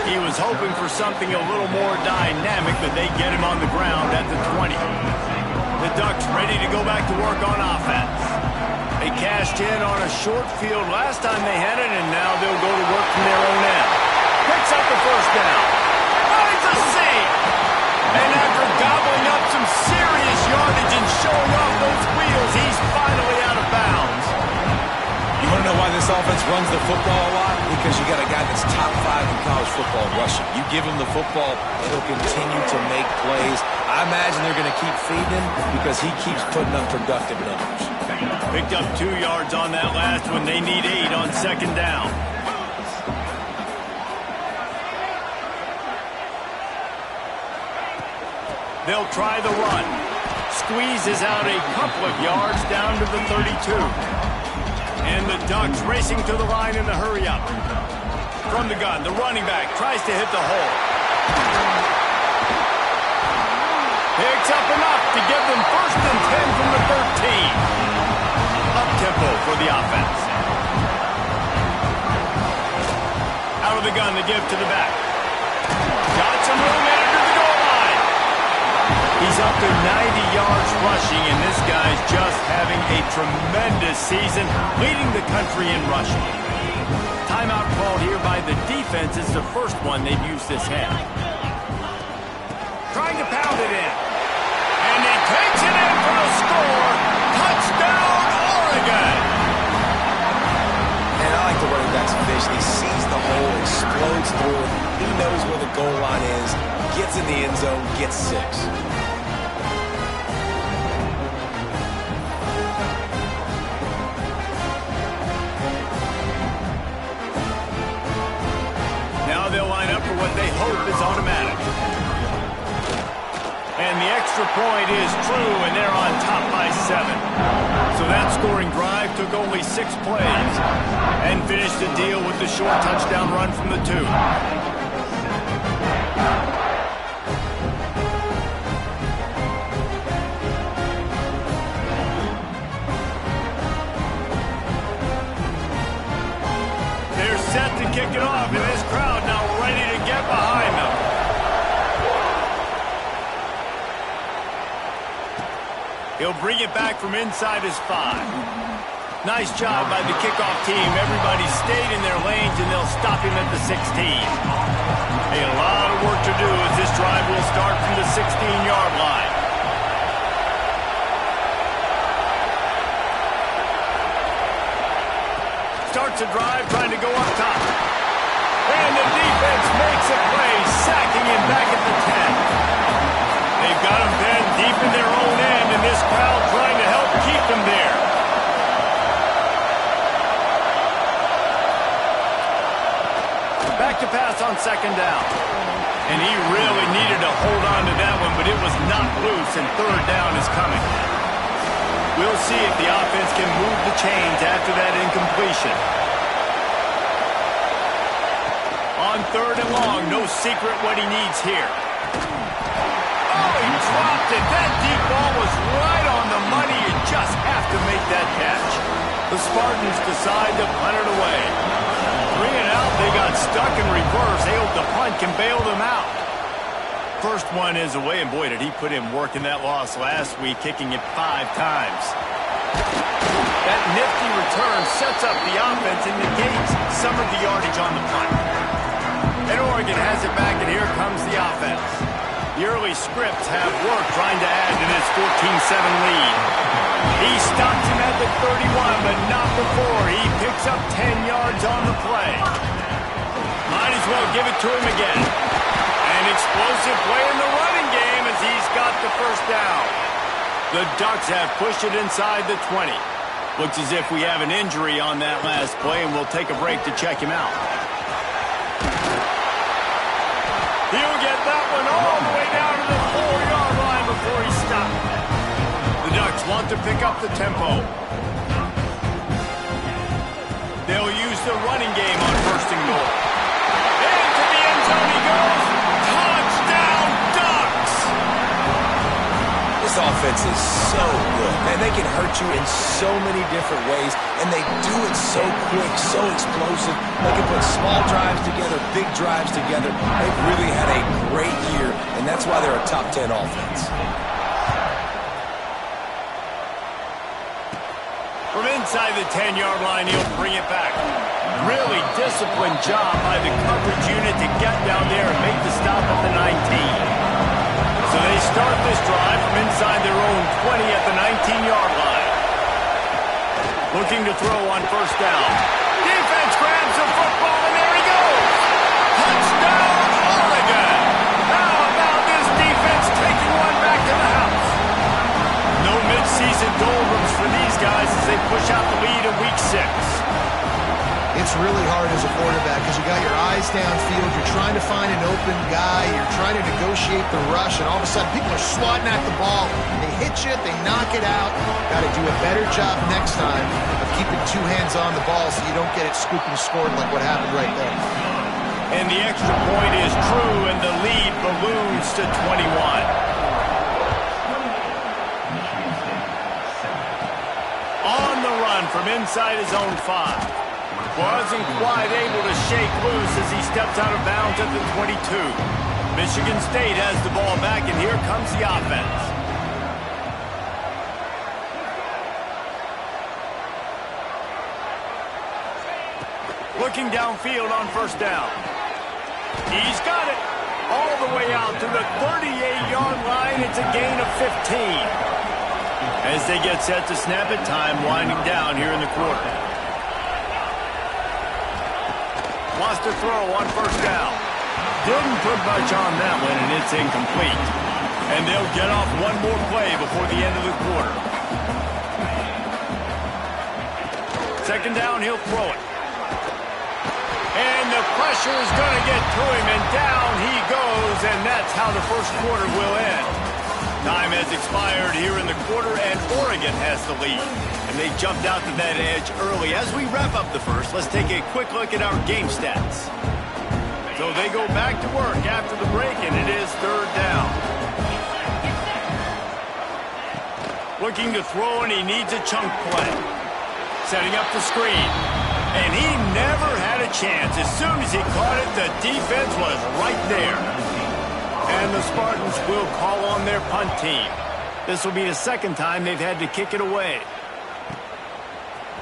He was hoping for something a little more dynamic, but they get him on the ground at the 20. The Ducks ready to go back to work on offense. They cashed in on a short field last time they had it, and now they'll go to work from their own end. Picks up the first down. Finds a seam. And after gobbling up some serious yardage and showing off those wheels, he's finally out of bounds. You want to know why this offense runs the football a lot? Because you got a guy that's top 5 in college football rushing. You give him the football, and he'll continue to make plays. I imagine they're going to keep feeding him because he keeps putting up productive numbers. Picked up 2 yards on that last one. They need 8 on second down. They'll try the run. Squeezes out a couple of yards down to the 32. And the Ducks racing to the line in the hurry-up. From the gun, the running back tries to hit the hole. Picks up enough to give them 1st and 10 from the 13. Up-tempo for the offense. Out of the gun, they give to the back. Got some room headed to the goal line. He's up to 90 yards rushing, and this guy's just having a tremendous season, leading the country in rushing. Timeout called here by the defense. It's the first one they've used this half. Trying to pound it in. And he takes it in for the score. Touchdown, Oregon! And I like the running back's vision. He sees the hole, explodes through it. He knows where the goal line is, gets in the end zone, gets 6. Now they'll line up for what they hope is automatic. And the extra point is true, and they're on top by 7. So that scoring drive took only 6 plays and finished the deal with the short touchdown run from the 2. They're set to kick it off, and this crowd now ready to get behind them. He'll bring it back from inside his 5. Nice job by the kickoff team. Everybody stayed in their lanes, and they'll stop him at the 16. A lot of work to do as this drive will start from the 16-yard line. starts a drive trying to go up top. And the defense makes a play, sacking him back at the 10. They've got him pinned deep in their own end, and this crowd trying to help keep them there. Back to pass on second down. And he really needed to hold on to that one, but it was not loose, and third down is coming. We'll see if the offense can move the chains after that incompletion. On third and long, no secret what he needs here. Oh, he dropped it. That deep ball was right on the money. You just have to make that catch. The Spartans decide to punt it away. 3 and out, they got stuck in reverse. They hope the punt can bail them out. First one is away, and boy, did he put in work in that loss last week, kicking it 5 times. That nifty return sets up the offense and negates some of the yardage on the punt. And Oregon has it back, and here comes the offense. The early scripts have worked trying to add to this 14-7 lead. He stops him at the 31, but not before. He picks up 10 yards on the play. Might as well give it to him again. An explosive play in the running game as he's got the first down. The Ducks have pushed it inside the 20. Looks as if we have an injury on that last play, and we'll take a break to check him out. He'll get that one all the way down to the 4-yard line before he stopped. The Ducks want to pick up the tempo. They'll use the running game on first and goal. Into the end zone he goes. Touchdown, Ducks! This offense is so good, man. They can hurt you in so many different ways, and they do it so quick, so explosive. They can put small drives together, big drives together. They've really had a great year, and that's why they're a top 10 offense. From inside the 10-yard line, he'll bring it back. Really disciplined job by the coverage unit to get down there and make the stop at the 19. So they start this drive from inside their own 20 at the 19-yard line. Looking to throw on first down. Defense grabs the football, and there he goes. Touchdown, Oregon. How about this defense taking one back to the house? No midseason doldrums for these guys as they push out the lead in week 6. It's really hard as a quarterback because you got your eyes downfield. You're trying to find an open guy. You're trying to negotiate the rush, and all of a sudden people are swatting at the ball. They hit you. They knock it out. Got to do a better job next time of keeping 2 hands on the ball so you don't get it scooped and scored like what happened right there. And the extra point is true, and the lead balloons to 21. On the run from inside his own 5. Wasn't quite able to shake loose as he steps out of bounds at the 22. Michigan State has the ball back, and here comes the offense. Looking downfield on first down. He's got it all the way out to the 38-yard line. It's a gain of 15. As they get set to snap it, time winding down here in the quarter. Wants to throw on first down. Didn't put much on that one, and it's incomplete. And they'll get off one more play before the end of the quarter. Second down, he'll throw it. And the pressure is going to get to him, and down he goes, and that's how the first quarter will end. Time has expired here in the quarter, and Oregon has the lead. And they jumped out to that edge early. As we wrap up the first, let's take a quick look at our game stats. So they go back to work after the break, and it is third down. Looking to throw, and he needs a chunk play. Setting up the screen. And he never had a chance. As soon as he caught it, the defense was right there. And the Spartans will call on their punt team. This will be the second time they've had to kick it away.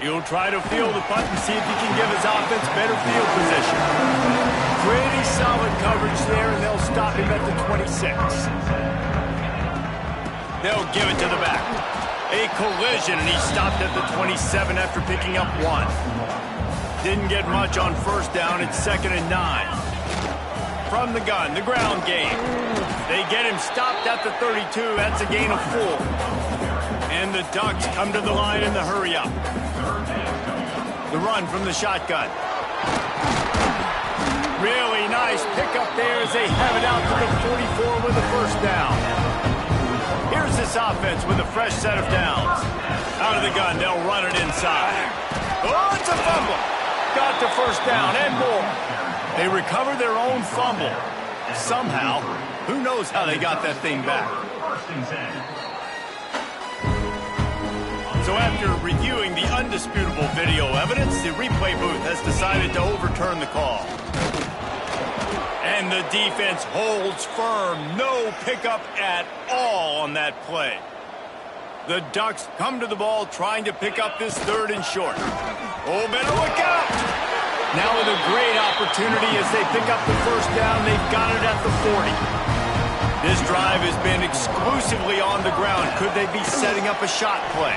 He'll try to field the punt and see if he can give his offense better field position. Pretty solid coverage there, and they'll stop him at the 26. They'll give it to the back. A collision, and he stopped at the 27 after picking up 1. Didn't get much on first down. It's 2nd and 9. From the gun, the ground game. They get him stopped at the 32. That's a gain of 4. And the Ducks come to the line in the hurry up. The run from the shotgun. Really nice pickup there as they have it out to the 44 with a first down. Here's this offense with a fresh set of downs. Out of the gun, they'll run it inside. Oh, it's a fumble. Got to first down and more. They recover their own fumble. Somehow, who knows how they got that thing back. So after reviewing the undisputable video evidence, the replay booth has decided to overturn the call. And the defense holds firm. No pickup at all on that play. The Ducks come to the ball trying to pick up this 3rd and short. Oh, better look out! Now with a great opportunity as they pick up the first down, they've got it at the 40. This drive has been exclusively on the ground. Could they be setting up a shot play?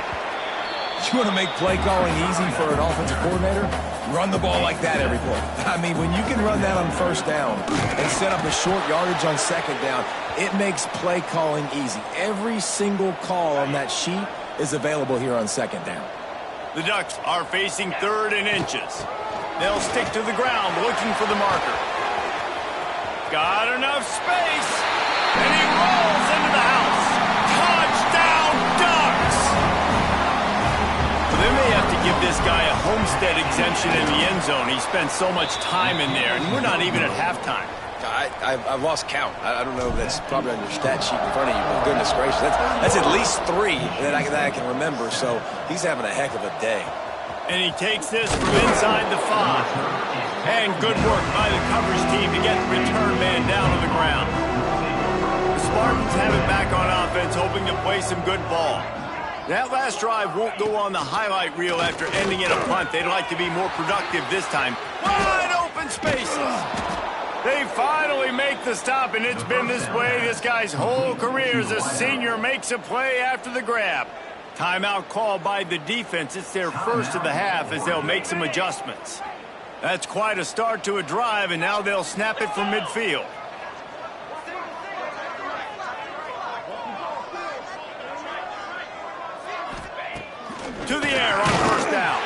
You want to make play calling easy for an offensive coordinator? Run the ball like that every play. I mean, when you can run that on first down and set up a short yardage on second down, it makes play calling easy. Every single call on that sheet is available here on second down. The Ducks are facing 3rd and inches. They'll stick to the ground looking for the marker. Got enough space, and he rolls into the house. Touchdown, Ducks! They may have to give this guy a homestead exemption in the end zone. He spent so much time in there, and we're not even at halftime. I've lost count. I don't know if that's probably on your stat sheet in front of you, but goodness gracious, that's at least 3 that I can remember, so he's having a heck of a day. And he takes this from inside the 5. And good work by the coverage team to get the return man down on the ground. The Spartans have it back on offense, hoping to play some good ball. That last drive won't go on the highlight reel after ending in a punt. They'd like to be more productive this time. Wide open spaces. They finally make the stop, and it's been this way this guy's whole career as a senior makes a play after the grab. Timeout called by the defense. It's their first of the half as they'll make some adjustments. That's quite a start to a drive, and now they'll snap it from midfield. To the air on first down.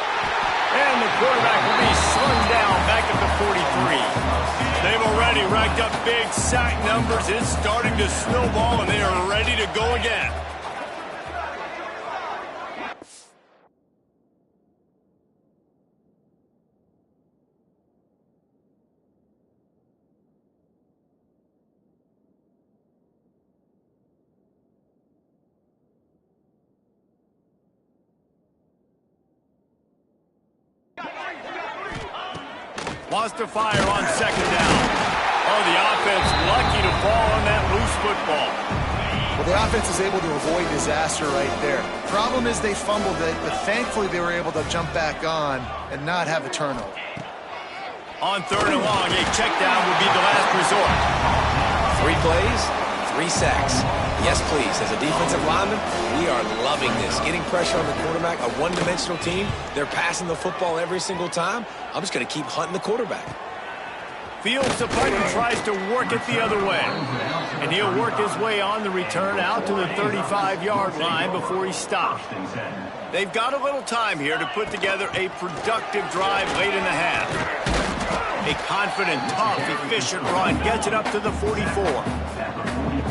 And the quarterback will be slung down back at the 43. They've already racked up big sack numbers. It's starting to snowball, and they are ready to go again. Wants to fire on second down. Oh, the offense lucky to fall on that loose football. Well, the offense is able to avoid disaster right there. Problem is they fumbled it, but thankfully they were able to jump back on and not have a turnover. On 3rd and long, a check down would be the last resort. 3 plays, 3 sacks. Yes, please. As a defensive lineman, we are loving this. Getting pressure on the quarterback, a one-dimensional team. They're passing the football every single time. I'm just going to keep hunting the quarterback. Fields the punt and tries to work it the other way. And he'll work his way on the return out to the 35-yard line before he's stopped. They've got a little time here to put together a productive drive late in the half. A confident, tough, efficient run gets it up to the 44.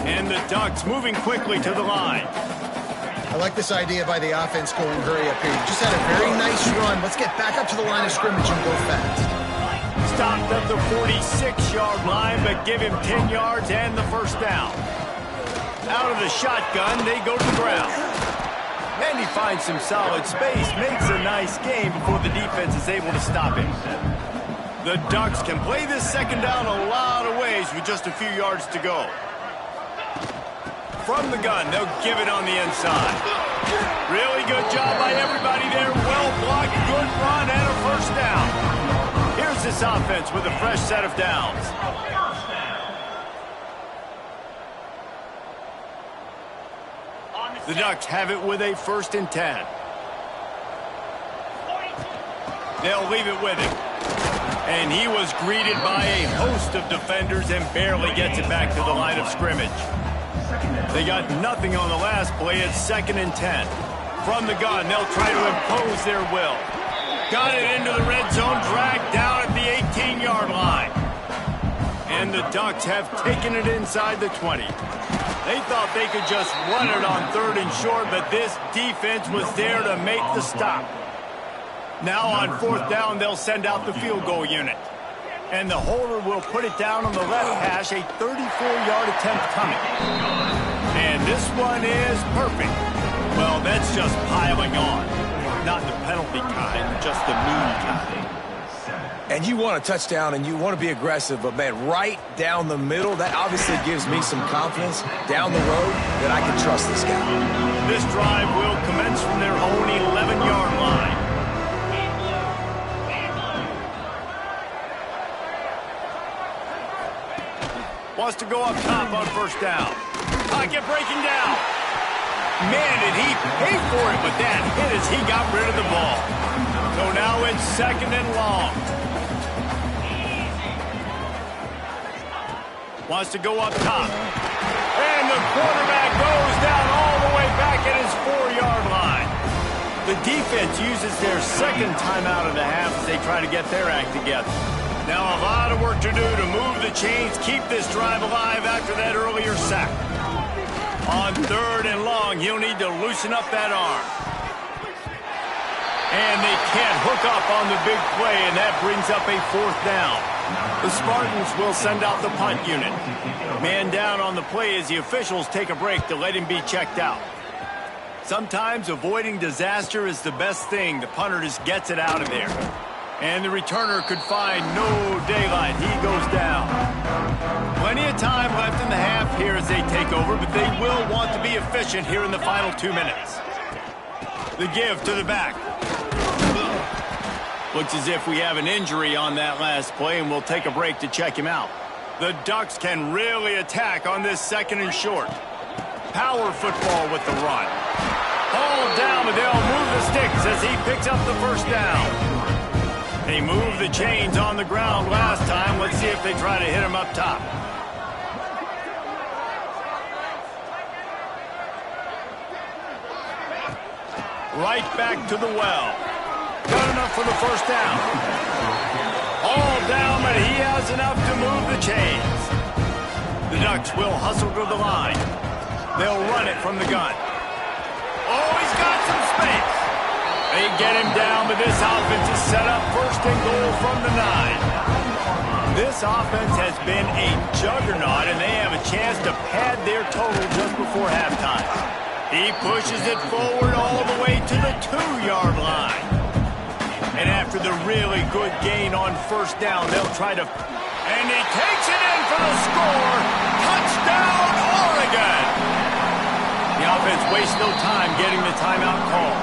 And the Ducks moving quickly to the line. I like this idea by the offense going hurry up here. You just had a very nice run. Let's get back up to the line of scrimmage and go fast. Stopped at the 46-yard line, but give him 10 yards and the first down. Out of the shotgun, they go to the ground. And he finds some solid space, makes a nice game before the defense is able to stop him. The Ducks can play this second down a lot of ways with just a few yards to go. From the gun, they'll give it on the inside. Really good job by everybody there. Well blocked, good run, and a first down. Here's this offense with a fresh set of downs. The Ducks have it with a 1st and 10. They'll leave it with him. And he was greeted by a host of defenders and barely gets it back to the line of scrimmage. They got nothing on the last play. It's 2nd and 10. From the gun, they'll try to impose their will. Got it into the red zone, dragged down at the 18-yard line. And the Ducks have taken it inside the 20. They thought they could just run it on 3rd and short, but this defense was there to make the stop. Now on 4th down, they'll send out the field goal unit. And the holder will put it down on the left hash, a 34-yard attempt coming. And this one is perfect. Well, that's just piling on. Not the penalty kind, just the mean kind. And you want a touchdown and you want to be aggressive, but, man, right down the middle, that obviously gives me some confidence down the road that I can trust this guy. This drive will commence from their own 11-yard line. Wants to go up top on 1st down. Pocket breaking down. Man, did he pay for it, but that hit as he got rid of the ball. So now it's 2nd and long. Wants to go up top. And the quarterback goes down all the way back at his 4-yard line. The defense uses their 2nd timeout of the half as they try to get their act together. Now a lot of work to do to move the chains, keep this drive alive after that earlier sack. On 3rd and long, he'll need to loosen up that arm. And they can't hook up on the big play, and that brings up a 4th down. The Spartans will send out the punt unit. Man down on the play as the officials take a break to let him be checked out. Sometimes avoiding disaster is the best thing. The punter just gets it out of there. And the returner could find no daylight. He goes down. Plenty of time left in the half here as they take over, but they will want to be efficient here in the final 2 minutes. The give to the back. Looks as if we have an injury on that last play, and we'll take a break to check him out. The Ducks can really attack on this 2nd and short. Power football with the run. Hauled down, but they'll move the sticks as he picks up the 1st down. They moved the chains on the ground last time. Let's see if they try to hit him up top. Right back to the well. Got enough for the 1st down. All down, but he has enough to move the chains. The Ducks will hustle to the line. They'll run it from the gun. Oh, he's got some space. They get him down, but this offense is set up 1st and goal from the 9. This offense has been a juggernaut, and they have a chance to pad their total just before halftime. He pushes it forward all the way to the 2-yard line. And after the really good gain on 1st down, they'll try to... And he takes it in for the score. Touchdown, Oregon! The offense wastes no time getting the timeout call.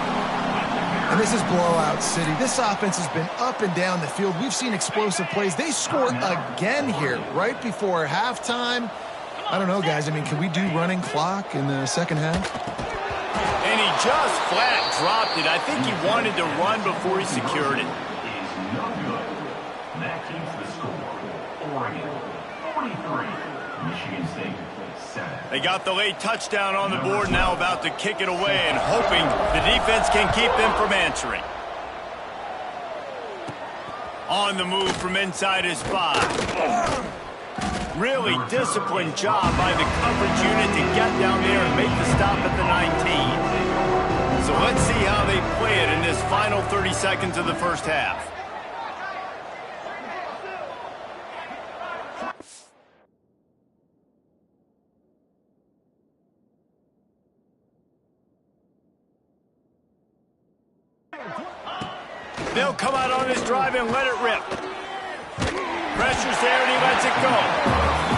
And this is blowout city. This offense has been up and down the field. We've seen explosive plays. They score again here right before halftime. I don't know, guys. I mean, can we do running clock in the 2nd half? And he just flat dropped it. I think he wanted to run before he secured it. Is no good. That keeps the score. Oregon 43, Michigan State 7. They got the late touchdown on the board, now about to kick it away and hoping the defense can keep them from answering. On the move from inside his 5. Really disciplined job by the coverage unit to get down there and make the stop at the 19. So let's see how they play it in this final 30 seconds of the 1st half. They'll come out on this drive and let it rip. Pressure's there and he lets it go.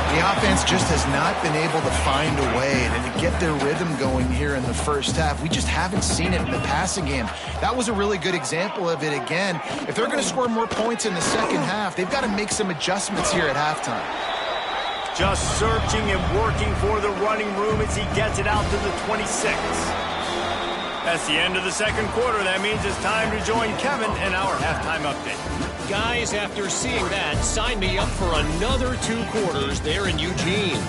The offense just has not been able to find a way to get their rhythm going here in the 1st half. We just haven't seen it in the passing game. That was a really good example of it again. If they're going to score more points in the 2nd half, they've got to make some adjustments here at halftime. Just searching and working for the running room as he gets it out to the 26. That's the end of the second quarter. That means it's time to join Kevin in our halftime update. Guys, after seeing that, sign me up for another 2 quarters there in Eugene.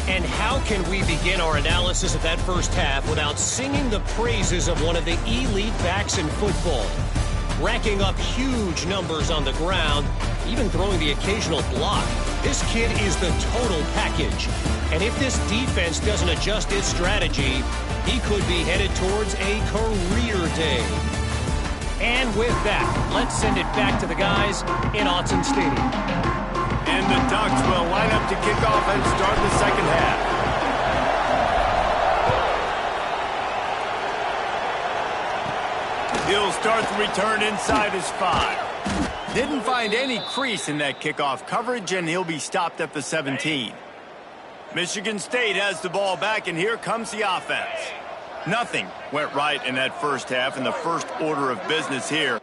And how can we begin our analysis of that first half without singing the praises of one of the elite backs in football? Racking up huge numbers on the ground, even throwing the occasional block. This kid is the total package. And if this defense doesn't adjust its strategy, he could be headed towards a career day. And with that, let's send it back to the guys in Autzen Stadium. And the Ducks will line up to kick off and start the second half. He'll start the return inside his 5. Didn't find any crease in that kickoff coverage, and he'll be stopped at the 17. Michigan State has the ball back, and here comes the offense. Nothing went right in that first half in the first order of business here.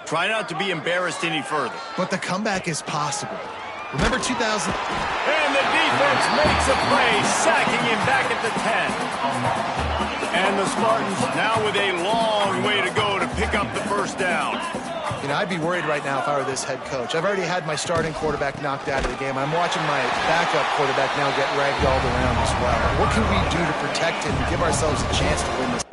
Try not to be embarrassed any further. But the comeback is possible. Remember 2000? And the defense makes a play, sacking him back at the 10. And the Spartans now with a long way to go to pick up the first down. You know, I'd be worried right now if I were this head coach. I've already had my starting quarterback knocked out of the game. I'm watching my backup quarterback now get ragdolled around as well. What can we do to protect him and give ourselves a chance to win this?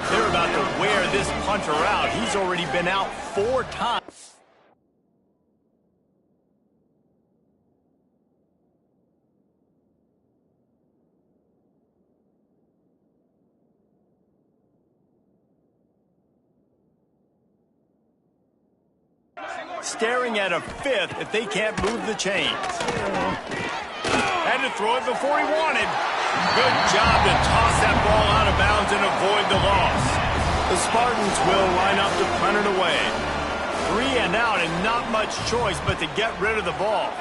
They're about to wear this punter out. He's already been out 4 times. Staring at a 5th if they can't move the chains. Had to throw it before he wanted. Good job to toss that ball out of bounds and avoid the loss. The Spartans will line up to punt it away. 3 and out and not much choice but to get rid of the ball.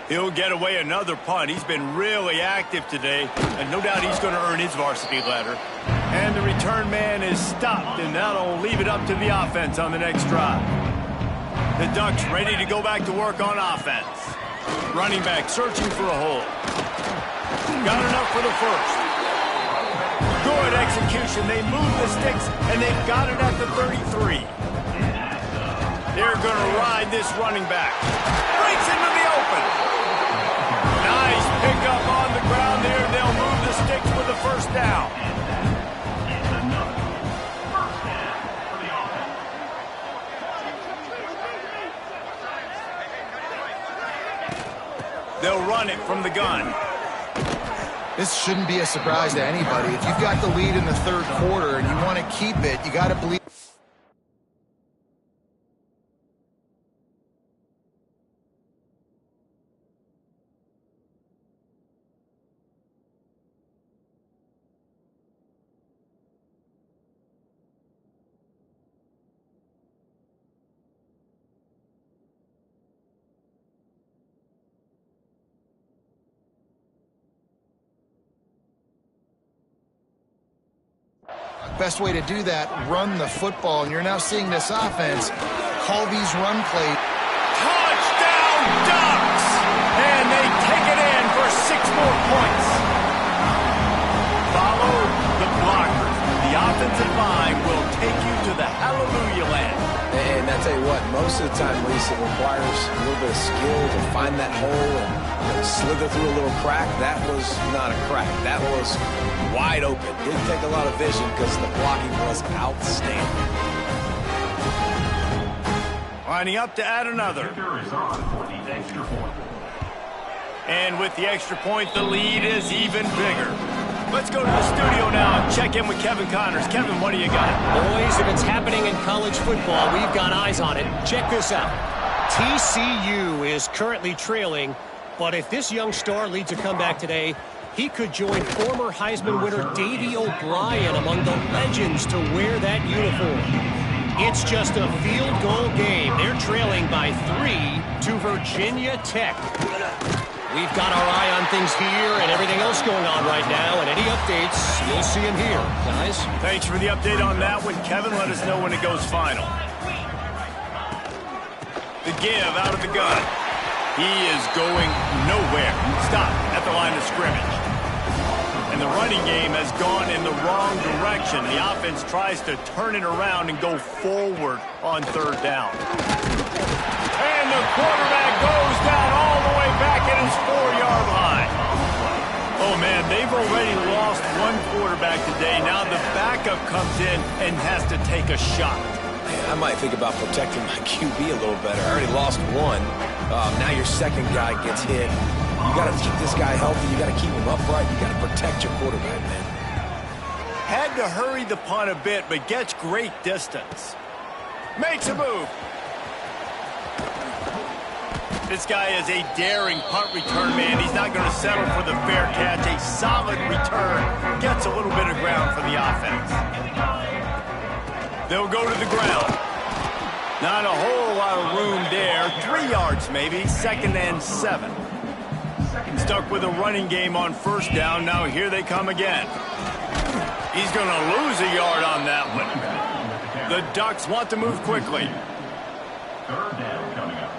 He'll get away another punt. He's been really active today, and no doubt he's going to earn his varsity letter. And the return man is stopped, and that'll leave it up to the offense on the next drive. The Ducks ready to go back to work on offense. Running back searching for a hole. Got enough for the first. Good execution. They move the sticks, and they've got it at the 33. They're going to ride this running back. Breaks into the open. Nice pickup on the ground there. They'll move the sticks with the first down. They'll run it from the gun. This shouldn't be a surprise to anybody. If you've got the lead in the third quarter and you want to keep it, you got to believe. Best way to do that, run the football. And you're now seeing this offense call these run plays. Touchdown, Ducks! And they take it in for 6 more points. Follow the blockers. The offensive line will take you to the hallelujah land. And that's tell you what, most of the time, Reese, it requires a little bit of skill to find that hole and slither through a little crack. That was not a crack. That was wide open. Didn't take a lot of vision because the blocking was outstanding. Lining up to add another. Kicker is on for the extra point. And with the extra point, the lead is even bigger. Let's go to the studio now and check in with Kevin Connors. Kevin, what do you got? Boys, if it's happening in college football, we've got eyes on it. Check this out. TCU is currently trailing, but if this young star leads a comeback today, he could join former Heisman winner Davey O'Brien among the legends to wear that uniform. It's just a field goal game. They're trailing by 3 to Virginia Tech. We've got our eye on things here and everything else going on right now, and any updates, you'll see them here, guys. Thanks for the update on that one, Kevin. Let us know when it goes final. The give out of the gun. He is going nowhere. Stop at the line of scrimmage. And the running game has gone in the wrong direction. The offense tries to turn it around and go forward on third down. And the quarterback goes down all the way back at his 4-yard line. Oh, man, they've already lost one quarterback today. Now the backup comes in and has to take a shot. Man, I might think about protecting my QB a little better. I already lost one. Now your second guy gets hit. You got to keep this guy healthy. You got to keep him upright. You got to protect your quarterback, man. Had to hurry the punt a bit, but gets great distance. Makes a move. This guy is a daring punt return man. He's not going to settle for the fair catch. A solid return. Gets a little bit of ground for the offense. They'll go to the ground. Not a whole lot of room there. 3 yards maybe. 2nd and 7. Stuck with a running game on first down. Now here they come again. He's going to lose a yard on that one. The Ducks want to move quickly. 3rd down coming up.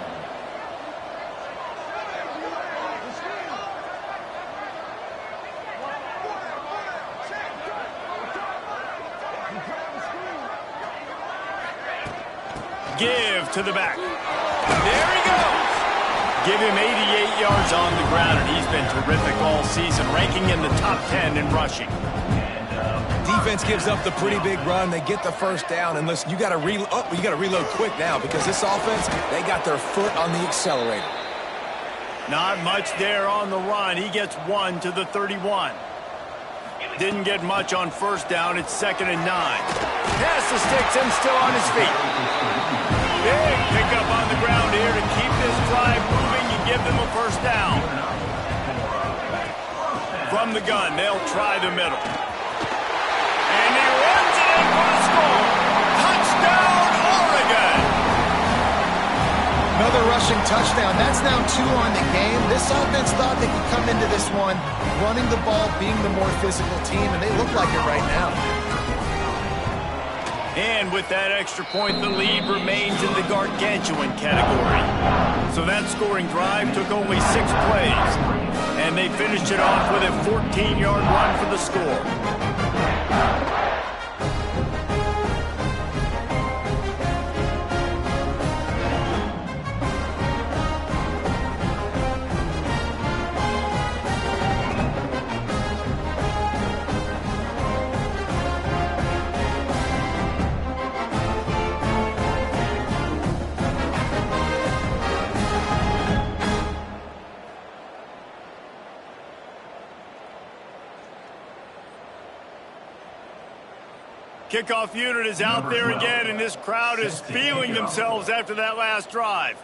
Give to the back. There he goes. Give him 88 yards on the ground, and he's been terrific all season, ranking in the top 10 in rushing. Defense gives up the pretty big run. They get the first down, and listen, you got to reload quick now because this offense, they got their foot on the accelerator. Not much there on the run. He gets 1 to the 31. Didn't get much on first down. It's 2nd and 9. Pass the sticks and still on his feet. Big pickup on the ground here to keep this drive moving and give them a first down. From the gun, they'll try the middle. And he runs it in for the score. Touchdown, Oregon! Another rushing touchdown. That's now 2 on the game. This offense thought they could come into this one running the ball, being the more physical team, and they look like it right now. And with that extra point, the lead remains in the gargantuan category. So that scoring drive took only 6 plays. And they finished it off with a 14-yard run for the score. Kickoff unit is out there again, and this crowd is feeling themselves after that last drive.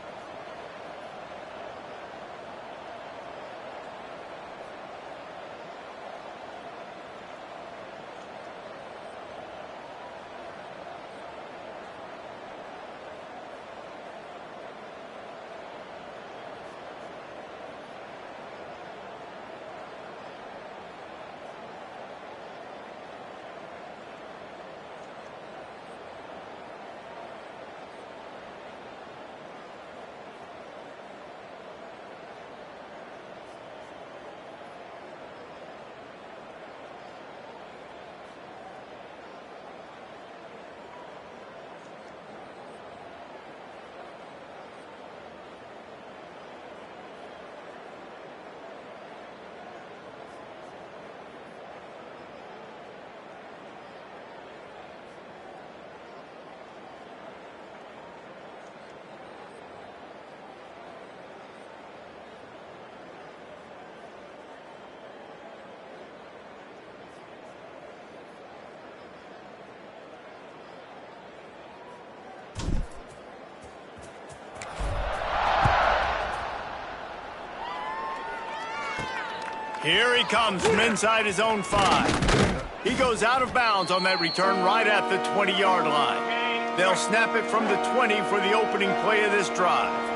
Here he comes from inside his own 5. He goes out of bounds on that return right at the 20-yard line. They'll snap it from the 20 for the opening play of this drive.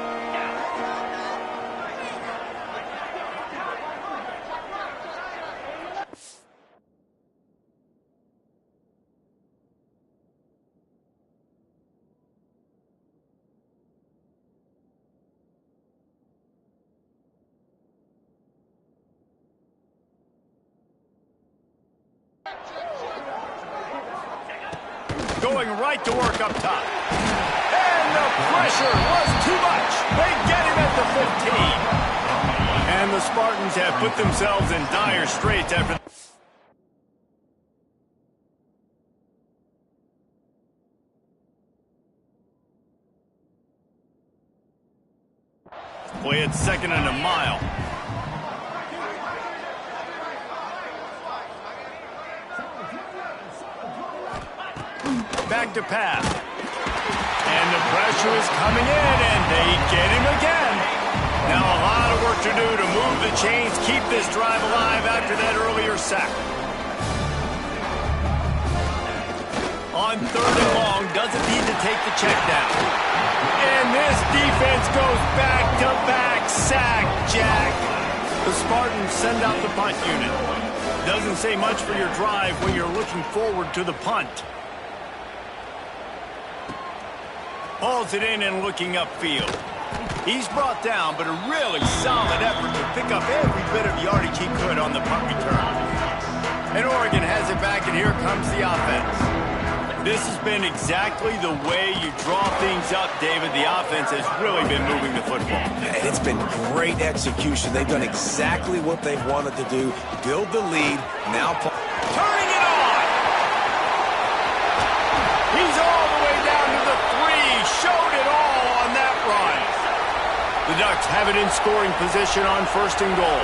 Going right to work up top. And the pressure was too much. They get him at the 15. And the Spartans have put themselves in dire straits after... Play it second and a mile. Back to pass. And the pressure is coming in, and they get him again. Now a lot of work to do to move the chains, keep this drive alive after that earlier sack. On 3rd and long, doesn't need to take the check down. And this defense goes back-to-back sack, Jack. The Spartans send out the punt unit. Doesn't say much for your drive when you're looking forward to the punt. Hauls it in and looking upfield. He's brought down, but a really solid effort to pick up every bit of yardage he could on the punt return. And Oregon has it back, and here comes the offense. This has been exactly the way you draw things up, David. The offense has really been moving the football. And it's been great execution. They've done exactly what they've wanted to do. Build the lead. Now turning it on. He's all the way down to the 3. Showed it all on that run. The Ducks have it in scoring position on 1st and goal.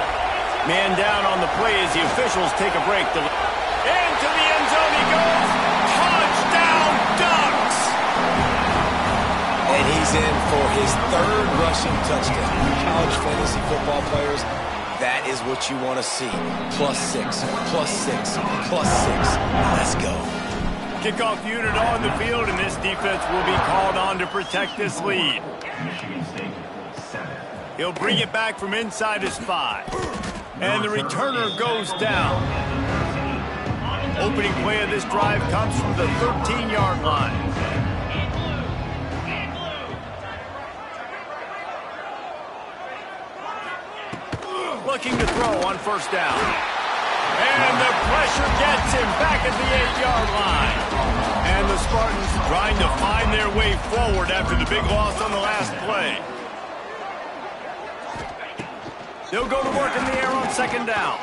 Man down on the play as the officials take a break. Into the end zone he goes. Touchdown, Ducks! And he's in for his 3rd rushing touchdown. College fantasy football players, that is what you want to see. +6, +6, +6. Let's go. Kickoff unit on the field, and this defense will be called on to protect this lead. Michigan State, 7. He'll bring it back from inside his 5. And the returner goes down. Opening play of this drive comes from the 13-yard line. Looking to throw on 1st down. And the pressure gets him back at the 8-yard line. And the Spartans trying to find their way forward after the big loss on the last play. They'll go to work in the air on 2nd down.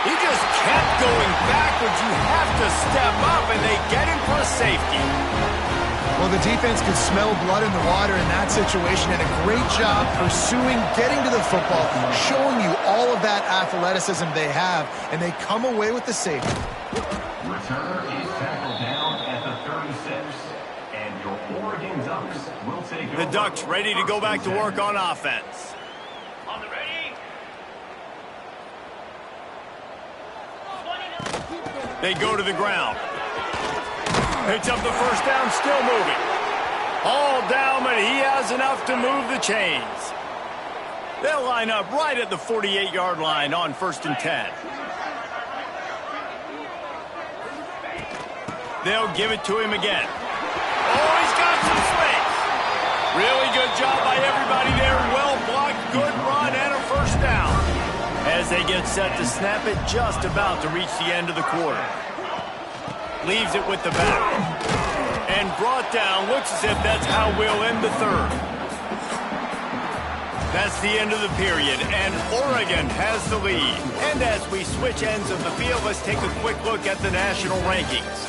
He just kept going backwards. You have to step up, and they get him for a safety. Well, the defense could smell blood in the water in that situation, and a great job pursuing, getting to the football, showing you all of that athleticism they have, and they come away with the safety. Returner is tackled down at the 36, and your Oregon Ducks will take The over. Ducks ready to go back to work on offense. On the ready. They go to the ground. Picks up the 1st down, still moving. All down, but he has enough to move the chains. They'll line up right at the 48-yard line on 1st and 10. They'll give it to him again. Oh, he's got some space. Really good job by everybody there. Well blocked, good run, and a 1st down. As they get set to snap it, just about to reach the end of the quarter. Leaves it with the back. And brought down. Looks as if that's how we'll end the 3rd. That's the end of the period, and Oregon has the lead. And as we switch ends of the field, let's take a quick look at the national rankings.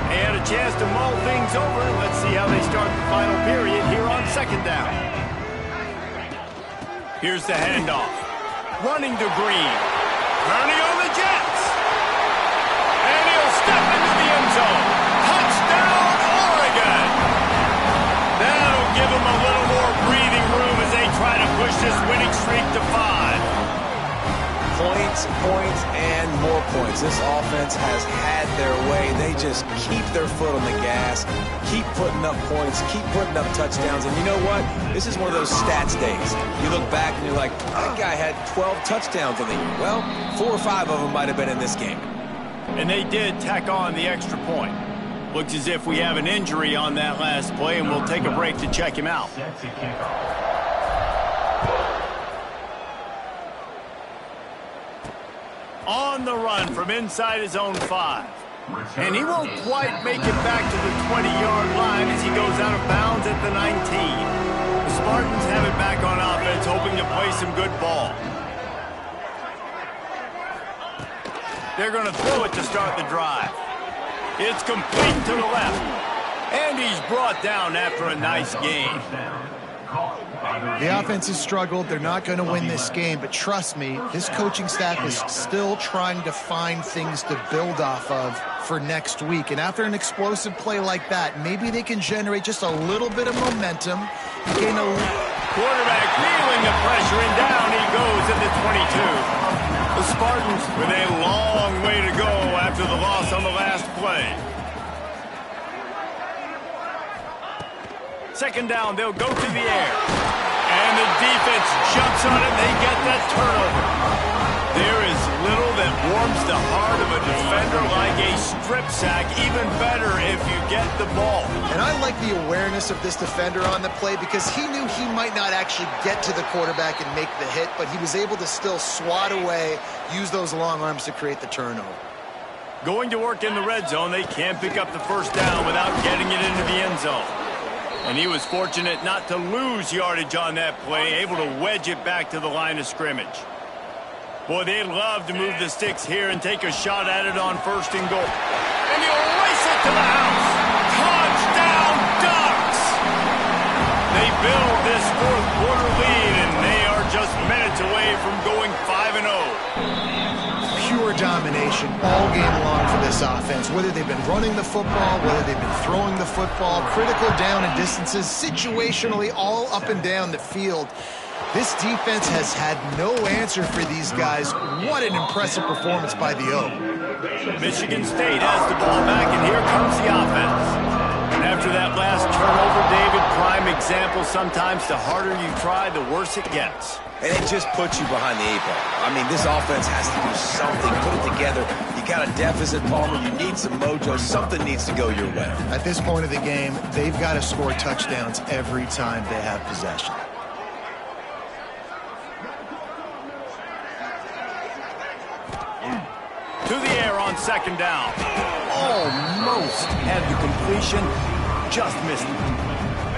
They had a chance to mull things over. Let's see how they start the final period here on 2nd down. Here's the handoff. Running to Green. Turning on the Jets. And he'll step into the end zone. streak to 5. Points, points, and more points. This offense has had their way. They just keep their foot on the gas, keep putting up points, keep putting up touchdowns. And you know what? This is one of those stats days. You look back and you're like, that guy had 12 touchdowns on the year. Well, 4 or 5 of them might have been in this game. And they did tack on the extra point. Looks as if we have an injury on that last play, and we'll take a break to check him out. On the run from inside his own 5. And he won't quite make it back to the 20-yard line as he goes out of bounds at the 19. The Spartans have it back on offense, hoping to play some good ball. They're going to throw it to start the drive. It's complete to the left. And he's brought down after a nice gain. The offense has struggled. They're not going to win this game, but trust me, this coaching staff is still trying to find things to build off of for next week. And after an explosive play like that, maybe they can generate just a little bit of momentum. Gain a quarterback feeling the pressure, and down he goes at the 22. The Spartans with a long way to go after the loss on the last play. Second down, they'll go to the air. And the defense jumps on it. They get that turnover. There is little that warms the heart of a defender like a strip sack. Even better if you get the ball. And I like the awareness of this defender on the play because he knew he might not actually get to the quarterback and make the hit, but he was able to still swat away, use those long arms to create the turnover. Going to work in the red zone, they can't pick up the first down without getting it into the end zone. And he was fortunate not to lose yardage on that play, able to wedge it back to the line of scrimmage. Boy, they'd love to move the sticks here and take a shot at it on 1st and goal. And he'll race it to the house. Touchdown, Ducks! They build this 4th quarter lead, and they are just minutes away from going 5-0. Pure domination all game long for this offense. Whether they've been running the football, whether they've been throwing the football, critical down and distances, situationally all up and down the field. This defense has had no answer for these guys. What an impressive performance by the O. Michigan State has the ball back, and here comes the offense. And after that last turnover, David, prime example, sometimes the harder you try, the worse it gets. And it just puts you behind the 8-ball. I mean, this offense has to do something, put it together. You got a deficit, Palmer. You need some mojo. Something needs to go your way. At this point of the game, they've got to score touchdowns every time they have possession. To the air on 2nd down. Almost had the completion, just missed it.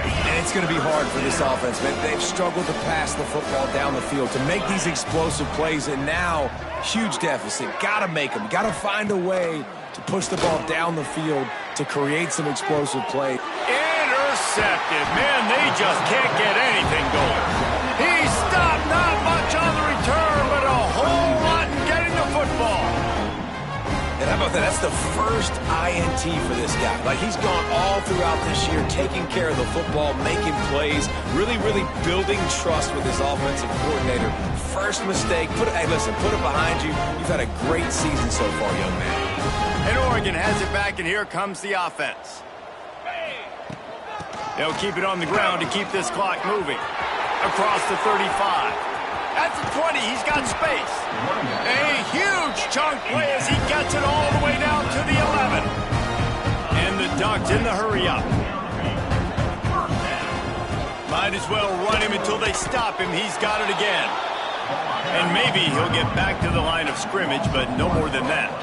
And it's going to be hard for this offense, man. They've struggled to pass the football down the field, to make these explosive plays, and now, huge deficit. Got to make them. Got to find a way to push the ball down the field to create some explosive play. Intercepted. Man, they just can't get anything going. He stopped, not much on the return, but a whole lot in getting the football. And how about that? That's the first INT for this guy. Like, he's gone all throughout this year, taking care of the football, making plays, really, really building trust with his offensive coordinator. First mistake, hey, listen, put it behind you. You've had a great season so far, young man. And Oregon has it back, and here comes the offense. They'll keep it on the ground to keep this clock moving. Across the 35. At the 20, he's got space. A huge chunk play as he gets it all the way down to the 11. And the Ducks in the hurry-up. Might as well run him until they stop him. He's got it again. And maybe he'll get back to the line of scrimmage, but no more than that.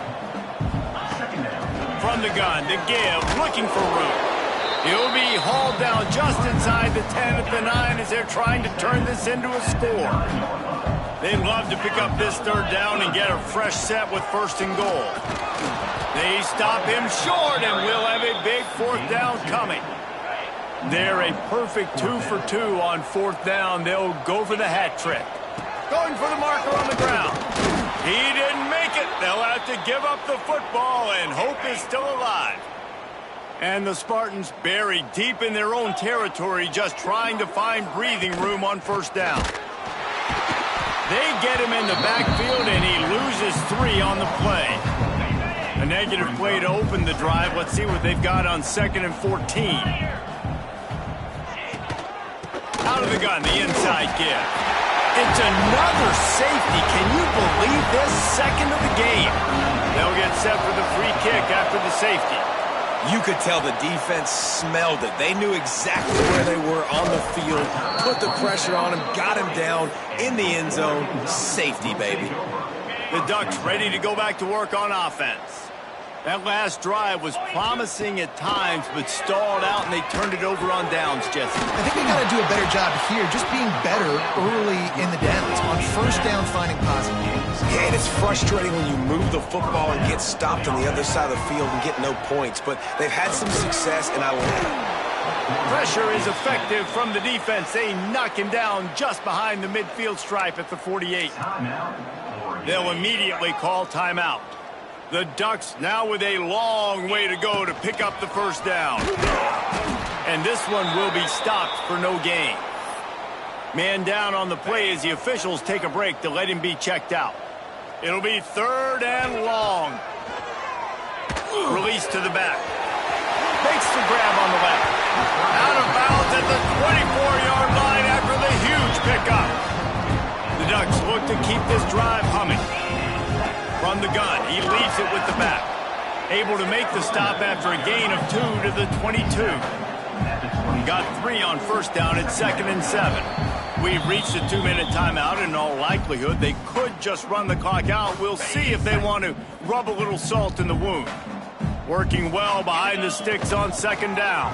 From the gun, to give, looking for room. He'll be hauled down just inside the 10 at the 9 as they're trying to turn this into a score. They'd love to pick up this 3rd down and get a fresh set with 1st and goal. They stop him short, and we'll have a big 4th down coming. They're a perfect 2 for 2 on 4th down. They'll go for the hat trick. Going for the marker on the ground. He didn't make it. They'll have to give up the football, and hope is still alive. And the Spartans buried deep in their own territory, just trying to find breathing room on 1st down. They get him in the backfield, and he loses 3 on the play. A negative play to open the drive. Let's see what they've got on 2nd and 14. Out of the gun, the inside give. It's another safety. Can you believe this? 2nd of the game. They'll get set for the free kick after the safety. You could tell the defense smelled it. They knew exactly where they were on the field, put the pressure on him, got him down in the end zone. Safety, baby. The Ducks ready to go back to work on offense. That last drive was promising at times, but stalled out, and they turned it over on downs, Jesse. I think they got to do a better job here, just being better early in the downs, on first down finding positive games. Yeah, and it's frustrating when you move the football and get stopped on the other side of the field and get no points, but they've had some success, and I like it. Pressure is effective from the defense. They knock him down just behind the midfield stripe at the 48. They'll immediately call timeout. The Ducks now with a long way to go to pick up the first down. And this one will be stopped for no gain. Man down on the play as the officials take a break to let him be checked out. It'll be 3rd and long. Release to the back. Makes the grab on the left. Out of bounds at the 24-yard line after the huge pickup. The Ducks look to keep this drive humming. From the gun, he leaves it with the back. Able to make the stop after a gain of 2 to the 22. Got 3 on first down at 2nd and 7. We've reached a 2-minute timeout. In all likelihood, they could just run the clock out. We'll see if they want to rub a little salt in the wound. Working well behind the sticks on 2nd down.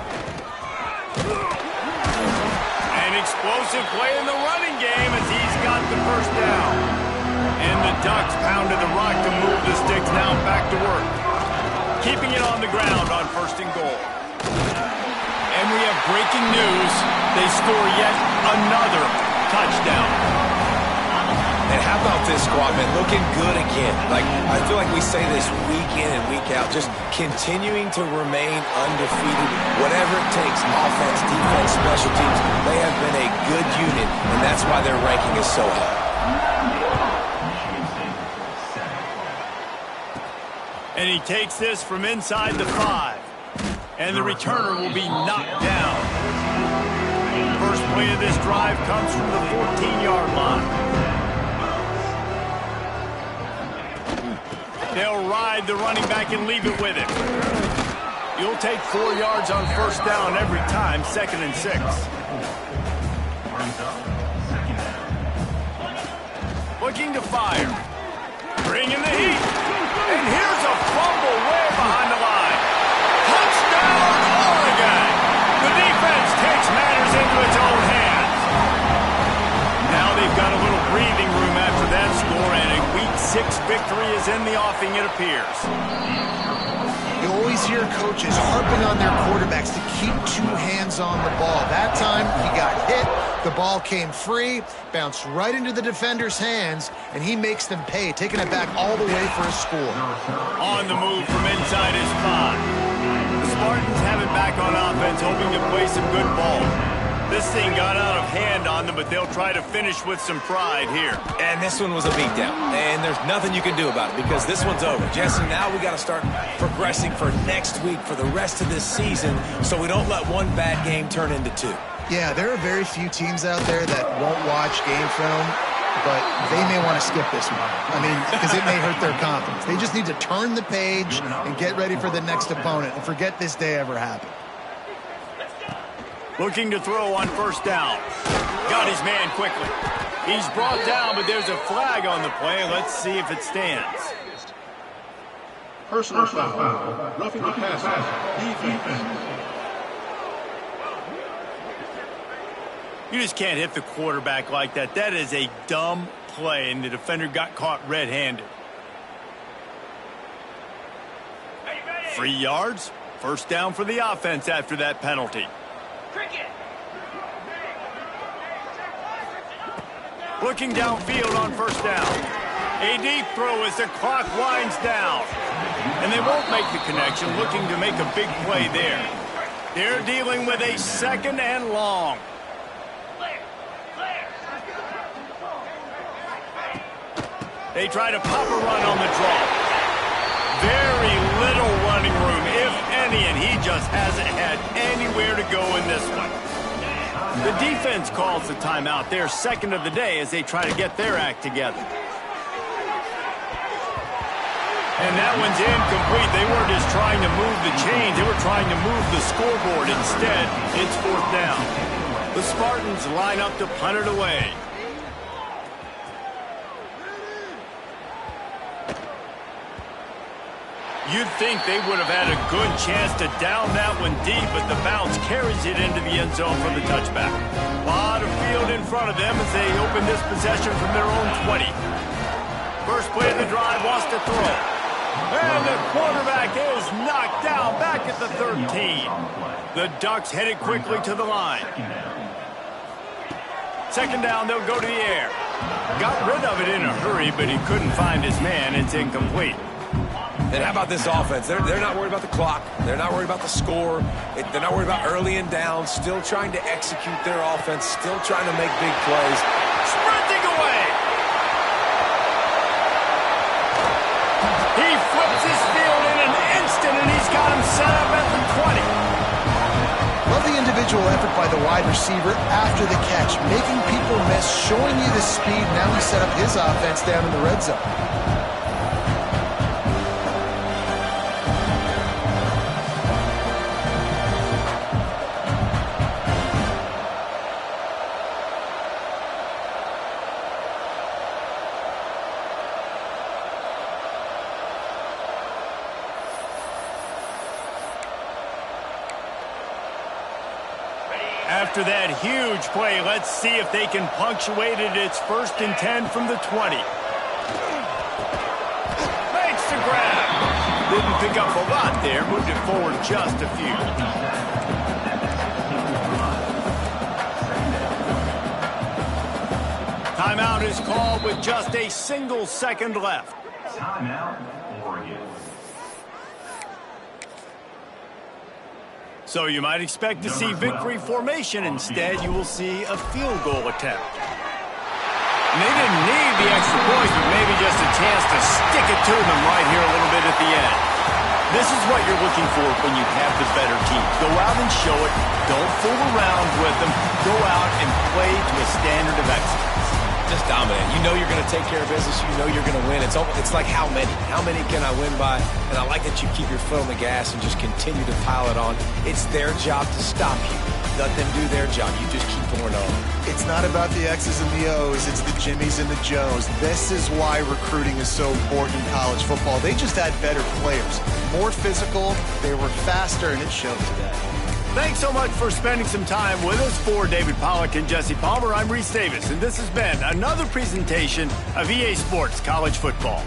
An explosive play in the running game as he's got the first down. And the Ducks pounded the rock to move the sticks now back to work. Keeping it on the ground on 1st and goal. And we have breaking news. They score yet another touchdown. And how about this squad, man? Looking good again. I feel like we say this week in and week out, just continuing to remain undefeated. Whatever it takes, offense, defense, special teams, they have been a good unit, and that's why their ranking is so high. And he takes this from inside the 5. And the returner will be knocked down. First play of this drive comes from the 14-yard line. They'll ride the running back and leave it with him. You'll take 4 yards on first down every time, 2nd and 6. Looking to fire. Bringing the heat. And here's a fumble way behind the line. Touchdown, Oregon! The defense takes matters into its own hands. Now they've got a little breathing room after that score, and a Week 6 victory is in the offing, it appears. You always hear coaches harping on their quarterbacks to keep 2 hands on the ball. That time, he got hit, the ball came free, bounced right into the defender's hands, and he makes them pay, taking it back all the way for a score. On the move from inside his 5. The Spartans have it back on offense, hoping to play some good ball. This thing got out of hand on them, but they'll try to finish with some pride here. And this one was a beatdown, and there's nothing you can do about it because this one's over. Jesse, now we got to start progressing for next week, for the rest of this season, so we don't let one bad game turn into 2. Yeah, there are very few teams out there that won't watch game film, but they may want to skip this one. I mean, because it may hurt their confidence. They just need to turn the page and get ready for the next opponent and forget this day ever happened. Looking to throw on first down. Got his man quickly. He's brought down, but there's a flag on the play. Let's see if it stands. Personal foul. Roughing the passer. Defense. You just can't hit the quarterback like that. That is a dumb play, and the defender got caught red-handed. 3 yards. First down for the offense after that penalty. Looking downfield on first down. A deep throw as the clock winds down. And they won't make the connection, looking to make a big play there. They're dealing with a 2nd and long. They try to pop a run on the draw. Very little running room, if any, and he just hasn't had anywhere to go in this one. The defense calls the timeout, their second of the day, as they try to get their act together. And that one's incomplete. They weren't just trying to move the chains. They were trying to move the scoreboard. Instead, it's fourth down. The Spartans line up to punt it away. You'd think they would have had a good chance to down that one deep, but the bounce carries it into the end zone for the touchback. A lot of field in front of them as they open this possession from their own 20. First play of the drive, wants to throw. And the quarterback is knocked down back at the 13. The Ducks headed quickly to the line. Second down, they'll go to the air. Got rid of it in a hurry, but he couldn't find his man. It's incomplete. And how about this offense? They're not worried about the clock. They're not worried about the score. They're not worried about early and down. Still trying to execute their offense. Still trying to make big plays. Sprinting away. He flips his field in an instant, and he's got him set up at the 20. Love the individual effort by the wide receiver after the catch, making people miss, showing you the speed. Now he set up his offense down in the red zone. After that huge play, let's see if they can punctuate it. It's 1st and 10 from the 20. Makes the grab. Didn't pick up a lot there. Moved it forward just a few. Timeout is called with just a single second left. Timeout, Oregon. So you might expect to see victory formation. Instead, you will see a field goal attempt. And they didn't need the extra point, but maybe just a chance to stick it to them right here a little bit at the end. This is what you're looking for when you have the better team. Go out and show it. Don't fool around with them. Go out and play to a standard of excellence. Just dominate. You know you're going to take care of business. You know you're going to win. It's like how many? How many can I win by? And I like that you keep your foot on the gas and just continue to pile it on. It's their job to stop you. Let them do their job. You just keep pouring on. It's not about the X's and the O's. It's the Jimmies and the Joes. This is why recruiting is so important in college football. They just had better players. More physical. They were faster, and it showed today. Thanks so much for spending some time with us. For David Pollack and Jesse Palmer, I'm Reese Davis, and this has been another presentation of EA Sports College Football.